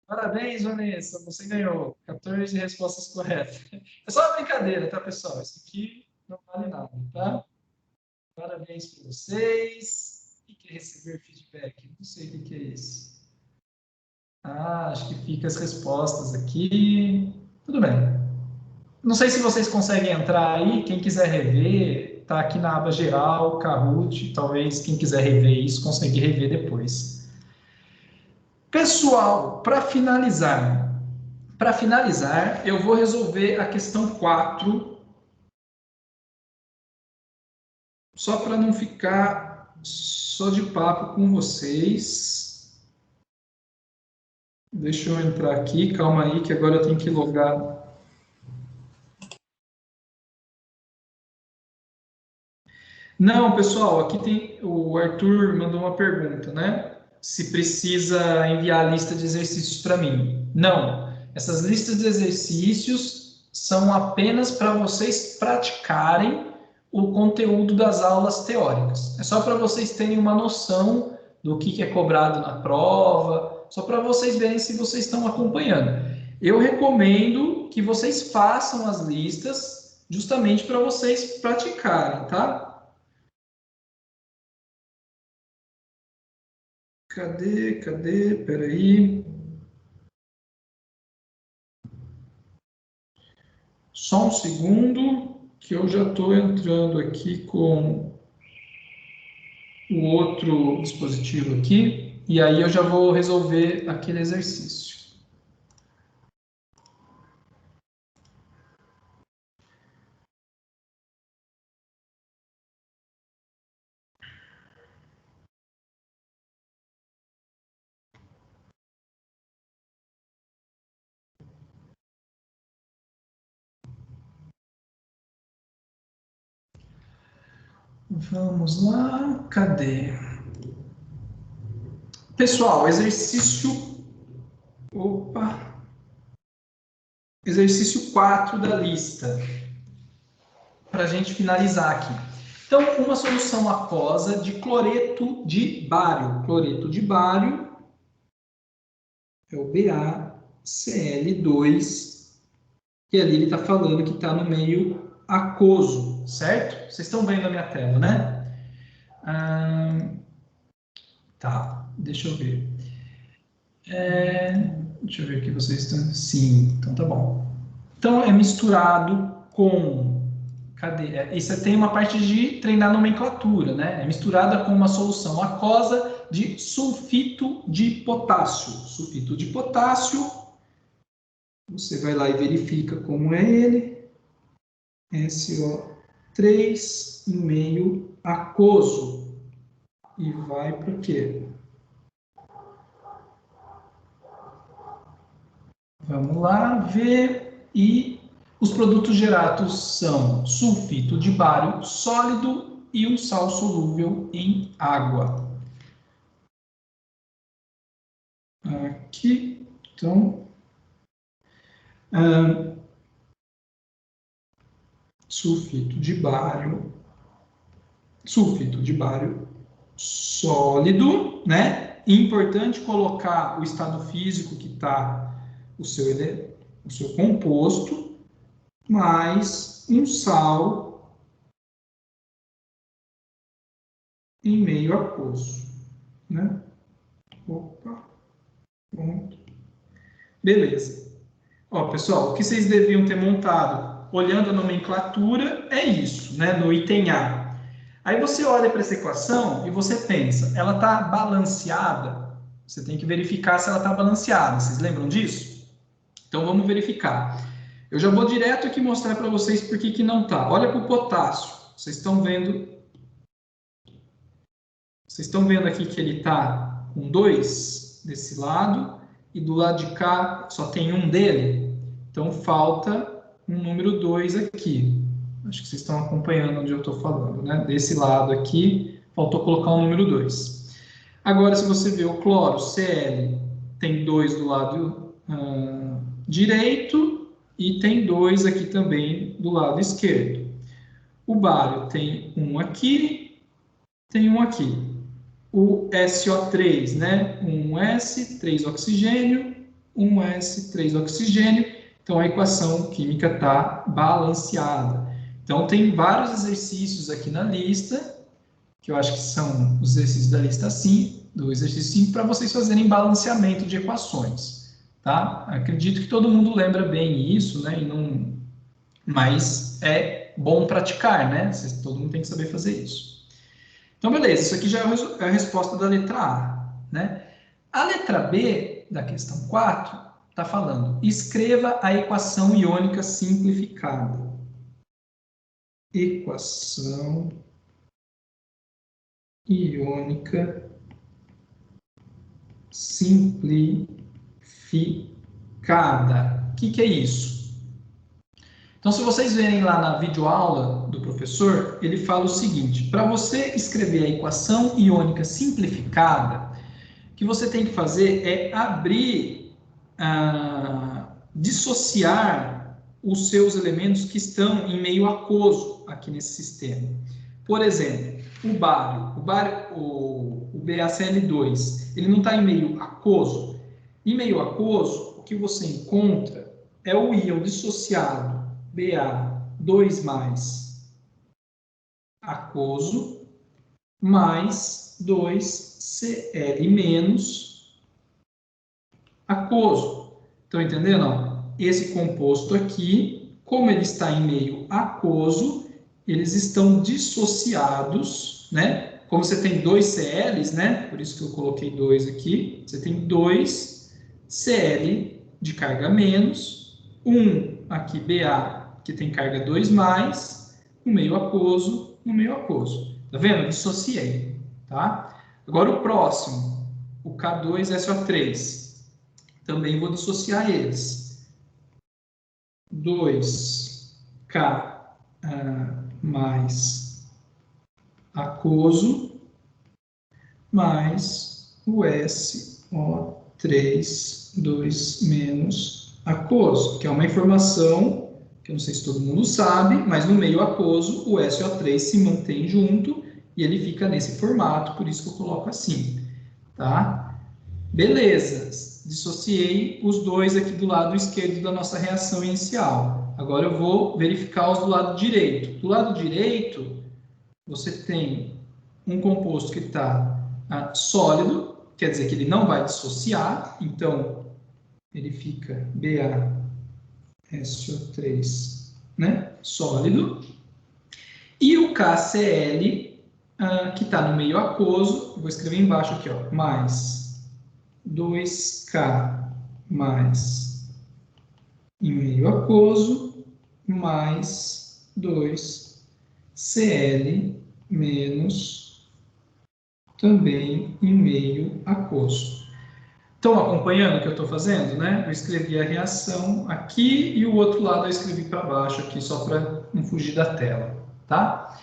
[SPEAKER 1] Parabéns, Vanessa, você ganhou 14 respostas corretas. É só uma brincadeira, tá, pessoal? Isso aqui não vale nada, tá? Parabéns para vocês. O que é receber feedback? Não sei o que é isso. Ah, acho que fica as respostas aqui. Tudo bem. Não sei se vocês conseguem entrar aí. Quem quiser rever, tá aqui na aba geral, Kahoot. Talvez quem quiser rever isso, consiga rever depois. Pessoal, para finalizar, eu vou resolver a questão 4, só para não ficar só de papo com vocês. Deixa eu entrar aqui, calma aí, que agora eu tenho que logar. Não, pessoal, aqui tem o Arthur mandou uma pergunta, né? Se precisa enviar a lista de exercícios para mim. Não, essas listas de exercícios são apenas para vocês praticarem o conteúdo das aulas teóricas. É só para vocês terem uma noção do que é cobrado na prova, só para vocês verem se vocês estão acompanhando. Eu recomendo que vocês façam as listas justamente para vocês praticarem, tá? Cadê? Peraí. Só um segundo, que eu já estou entrando aqui com o outro dispositivo aqui, e aí eu já vou resolver aquele exercício. Vamos lá, cadê? Pessoal, exercício 4 da lista, para a gente finalizar aqui. Então, uma solução aquosa de cloreto de bário. Cloreto de bário é o BaCl2, e ali ele está falando que está no meio aquoso, certo? Vocês estão vendo a minha tela, né? Tá, deixa eu ver. Deixa eu ver aqui, vocês estão... Sim, então tá bom. Então, é misturado com... Cadê? Isso tem uma parte de treinar nomenclatura, né? É misturada com uma solução aquosa de sulfito de potássio. Sulfito de potássio, você vai lá e verifica como é ele. SO3 em meio aquoso. E vai para o quê? Vamos lá ver. E os produtos gerados são sulfito de bário sólido e um sal solúvel em água. Aqui, então, sulfito de bário sólido, né? Importante colocar o estado físico que está o seu composto, mais um sal em meio aquoso, né? Opa, pronto. Beleza. Ó, pessoal, o que vocês deviam ter montado, olhando a nomenclatura, é isso, né? No item A. Aí você olha para essa equação e você pensa, ela está balanceada? Você tem que verificar se ela está balanceada. Vocês lembram disso? Então vamos verificar. Eu já vou direto aqui mostrar para vocês por que não está. Olha para o potássio. Vocês estão vendo aqui que ele está com 2 desse lado e do lado de cá só tem um dele. Então falta um número 2 aqui. Acho que vocês estão acompanhando onde eu estou falando, né? Desse lado aqui, faltou colocar o número 2. Agora, se você ver o cloro, Cl, tem 2 do lado direito e tem 2 aqui também do lado esquerdo. O bário tem um aqui, tem um aqui. O SO3, né? Um S, 3 oxigênio, um S, 3 oxigênio. Então, a equação química está balanceada. Então, tem vários exercícios aqui na lista, que eu acho que são os exercícios da lista 5, do exercício 5 para vocês fazerem balanceamento de equações, tá? Acredito que todo mundo lembra bem isso, né? Mas é bom praticar, né? Todo mundo tem que saber fazer isso. Então, beleza, isso aqui já é a resposta da letra A, né? A letra B, da questão 4, está falando, escreva a equação iônica simplificada. Equação iônica simplificada. O que é isso? Então, se vocês verem lá na videoaula do professor, ele fala o seguinte, para você escrever a equação iônica simplificada, o que você tem que fazer é abrir, dissociar os seus elementos que estão em meio aquoso aqui nesse sistema. Por exemplo, o BaCl2, ele não está em meio aquoso. Em meio aquoso, o que você encontra é o íon dissociado Ba2+ aquoso mais 2Cl- aquoso. Estão entendendo? Esse composto aqui, como ele está em meio aquoso, eles estão dissociados, né? Como você tem 2 Cl's, né? Por isso que eu coloquei 2 aqui. Você tem 2 Cl de carga menos, aqui Ba, que tem carga 2+, no meio aquoso, Tá vendo? Dissociei, tá? Agora o próximo, o K2SO3. Também vou dissociar eles. 2K mais aquoso mais o SO3 2- aquoso, que é uma informação que eu não sei se todo mundo sabe, mas no meio aquoso o SO3 se mantém junto e ele fica nesse formato, por isso que eu coloco assim, tá? Beleza, dissociei os dois aqui do lado esquerdo da nossa reação inicial. Agora eu vou verificar os do lado direito. Do lado direito, você tem um composto que está sólido, quer dizer que ele não vai dissociar, então ele fica BaSO3, né, sólido. E o KCl, que está no meio aquoso, vou escrever embaixo aqui, ó, mais 2K mais em meio aquoso, mais 2Cl menos também em meio aquoso. Estão acompanhando o que eu estou fazendo, né? Eu escrevi a reação aqui e o outro lado eu escrevi para baixo aqui, só para não fugir da tela, tá?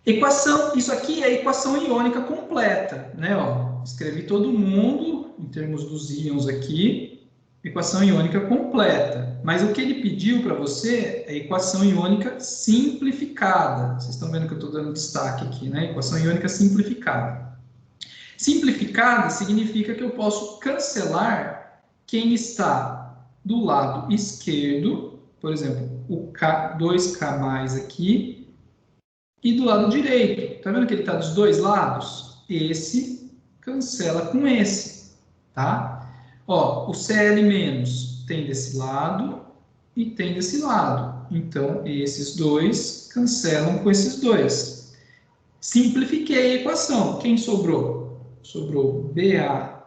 [SPEAKER 1] Equação, isso aqui é a equação iônica completa, né? Ó, escrevi todo mundo em termos dos íons aqui, equação iônica completa. Mas o que ele pediu para você é equação iônica simplificada. Vocês estão vendo que eu estou dando destaque aqui, né? Equação iônica simplificada. Simplificada significa que eu posso cancelar quem está do lado esquerdo, por exemplo, o 2K+ aqui, e do lado direito. Tá vendo que ele está dos dois lados? Esse cancela com esse, tá? Ó, o Cl- tem desse lado e tem desse lado. Então, esses dois cancelam com esses dois. Simplifiquei a equação. Quem sobrou? Sobrou Ba2+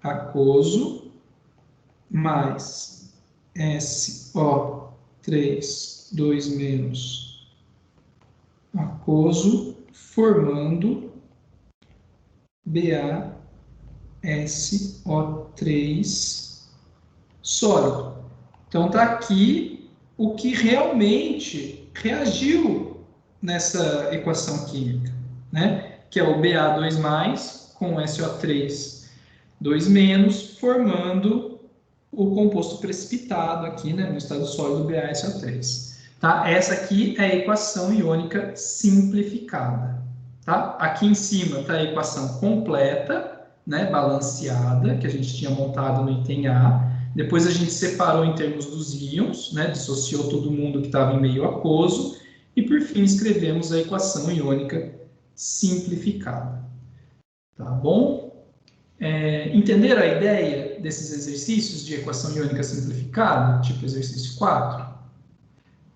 [SPEAKER 1] aquoso mais SO3 2- aquoso, formando BaSO3 sólido. Então, está aqui o que realmente reagiu nessa equação química, né? Que é o Ba2+ com SO3 2-, formando o composto precipitado aqui, né? No estado sólido BaSO3. Tá? Essa aqui é a equação iônica simplificada. Tá? Aqui em cima está a equação completa, né? Balanceada, que a gente tinha montado no item A. Depois a gente separou em termos dos íons, né? Dissociou todo mundo que estava em meio aquoso. E, por fim, escrevemos a equação iônica simplificada. Tá bom? Entenderam a ideia desses exercícios de equação iônica simplificada, tipo exercício 4?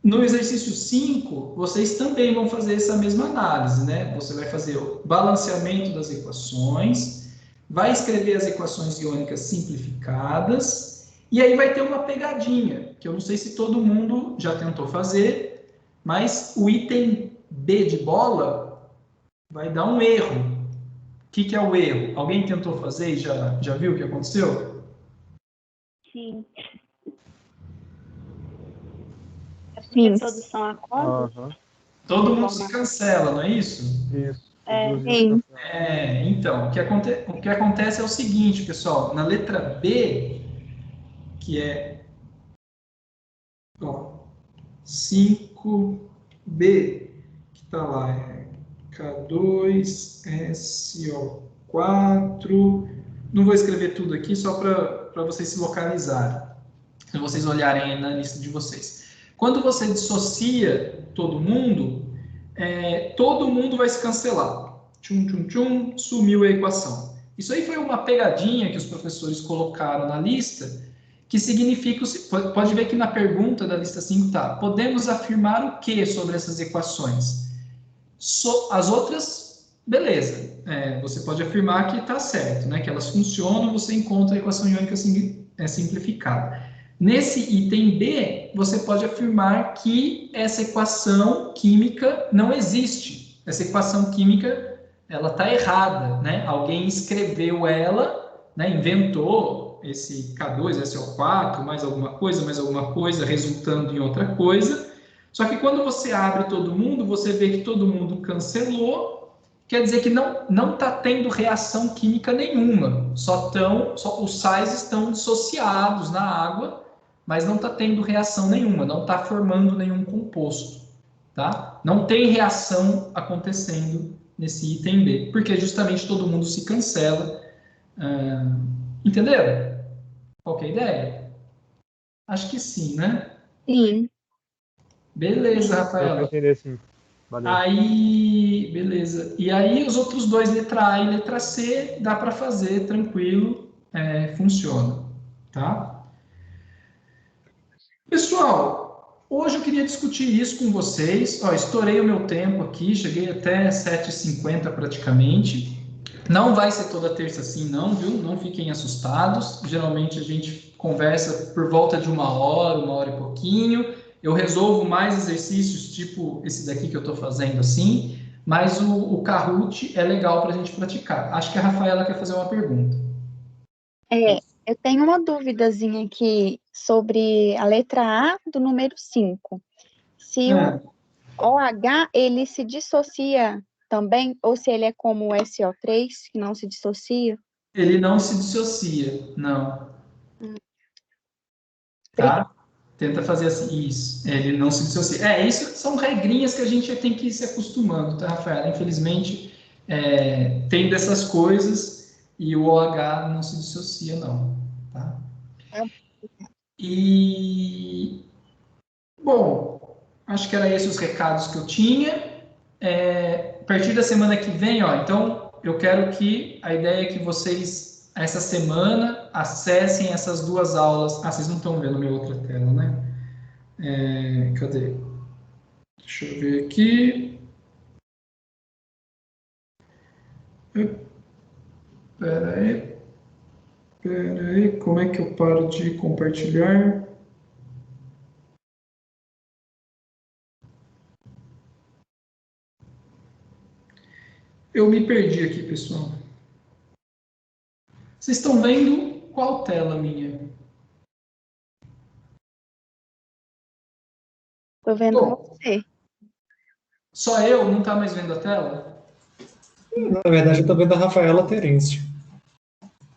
[SPEAKER 1] No exercício 5, vocês também vão fazer essa mesma análise, né? Você vai fazer o balanceamento das equações, vai escrever as equações iônicas simplificadas, e aí vai ter uma pegadinha, que eu não sei se todo mundo já tentou fazer, mas o item B de bola vai dar um erro. O que é o erro? Alguém tentou fazer e já viu o que aconteceu?
[SPEAKER 4] Sim.
[SPEAKER 2] Sim.
[SPEAKER 4] Reprodução a quadros?
[SPEAKER 5] Aham,
[SPEAKER 1] Todo mundo se cancela, não é isso?
[SPEAKER 5] isso.
[SPEAKER 2] Sim.
[SPEAKER 1] Então, o que acontece é o seguinte, pessoal, na letra B, que é 5B, que está lá, K2SO4, não vou escrever tudo aqui, só para vocês se localizarem, se vocês olharem aí na lista de vocês. Quando você dissocia todo mundo vai se cancelar. Tchum, tchum, tchum, sumiu a equação. Isso aí foi uma pegadinha que os professores colocaram na lista, que significa, pode ver que na pergunta da lista 5 tá, podemos afirmar o que sobre essas equações? As outras, beleza, você pode afirmar que está certo, né, que elas funcionam, você encontra a equação iônica simplificada. Nesse item B, você pode afirmar que essa equação química não existe. Essa equação química, ela está errada, né? Alguém escreveu ela, né, inventou esse K2SO4, mais alguma coisa, resultando em outra coisa. Só que quando você abre todo mundo, você vê que todo mundo cancelou, quer dizer que não está tendo reação química nenhuma, só os sais estão dissociados na água, mas não está tendo reação nenhuma, não está formando nenhum composto, tá? Não tem reação acontecendo nesse item B, porque justamente todo mundo se cancela. Entenderam? Qual que é a ideia? Acho que sim, né?
[SPEAKER 2] Sim.
[SPEAKER 1] Beleza,
[SPEAKER 5] Deu
[SPEAKER 1] Rafaela.
[SPEAKER 5] para entender, sim. Valeu.
[SPEAKER 1] Aí, beleza. E aí os outros dois, letra A e letra C, dá para fazer tranquilo, funciona, tá? Pessoal, hoje eu queria discutir isso com vocês. Estourei o meu tempo aqui, cheguei até 7h50 praticamente. Não vai ser toda terça assim, não, viu? Não fiquem assustados. Geralmente a gente conversa por volta de 1 hora e pouquinho. Eu resolvo mais exercícios, tipo esse daqui que eu estou fazendo assim, mas o Kahoot é legal para a gente praticar. Acho que a Rafaela quer fazer uma pergunta.
[SPEAKER 2] Eu tenho uma duvidazinha aqui sobre a letra A do número 5. Se o OH, ele se dissocia também, ou se ele é como o SO3, que não se dissocia?
[SPEAKER 1] Ele não se dissocia, não. Tá? Tenta fazer assim, isso. Ele não se dissocia. Isso são regrinhas que a gente tem que ir se acostumando, tá, Rafaela? Infelizmente, tem dessas coisas e o OH não se dissocia, não. Tá? E, bom, acho que era esses os recados que eu tinha. A partir da semana que vem, então, eu quero que a ideia é que vocês, essa semana, acessem essas duas aulas. Vocês não estão vendo minha outra tela, né? Cadê? Deixa eu ver aqui. Espera aí, como é que eu paro de compartilhar? Eu me perdi aqui, pessoal. Vocês estão vendo qual tela minha?
[SPEAKER 2] Estou vendo você.
[SPEAKER 1] Só eu? Não está mais vendo a tela?
[SPEAKER 3] Na verdade, eu estou vendo a Rafaela Terêncio.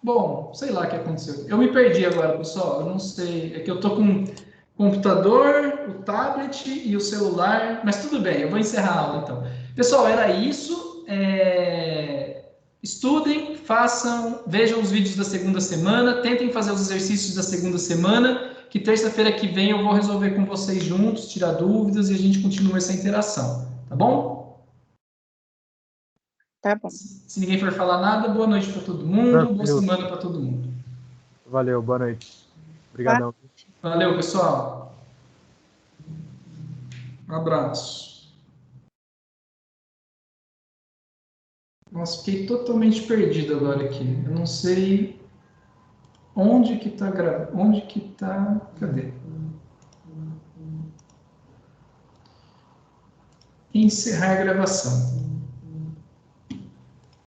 [SPEAKER 1] Bom, sei lá o que aconteceu. Eu me perdi agora, pessoal. Eu não sei. É que eu estou com o computador, o tablet e o celular. Mas tudo bem, eu vou encerrar a aula então. Pessoal, era isso. Estudem, façam, vejam os vídeos da segunda semana, tentem fazer os exercícios da segunda semana. que terça-feira que vem eu vou resolver com vocês juntos, tirar dúvidas e a gente continua essa interação, tá bom?
[SPEAKER 2] Tá bom.
[SPEAKER 1] Se ninguém for falar nada, boa noite para todo mundo, boa semana para todo mundo.
[SPEAKER 5] Valeu, boa noite. Obrigadão.
[SPEAKER 1] Valeu, pessoal. Um abraço. Nossa, fiquei totalmente perdido agora aqui. Eu não sei onde que tá gravando. Onde que tá. Cadê? Encerrar a gravação.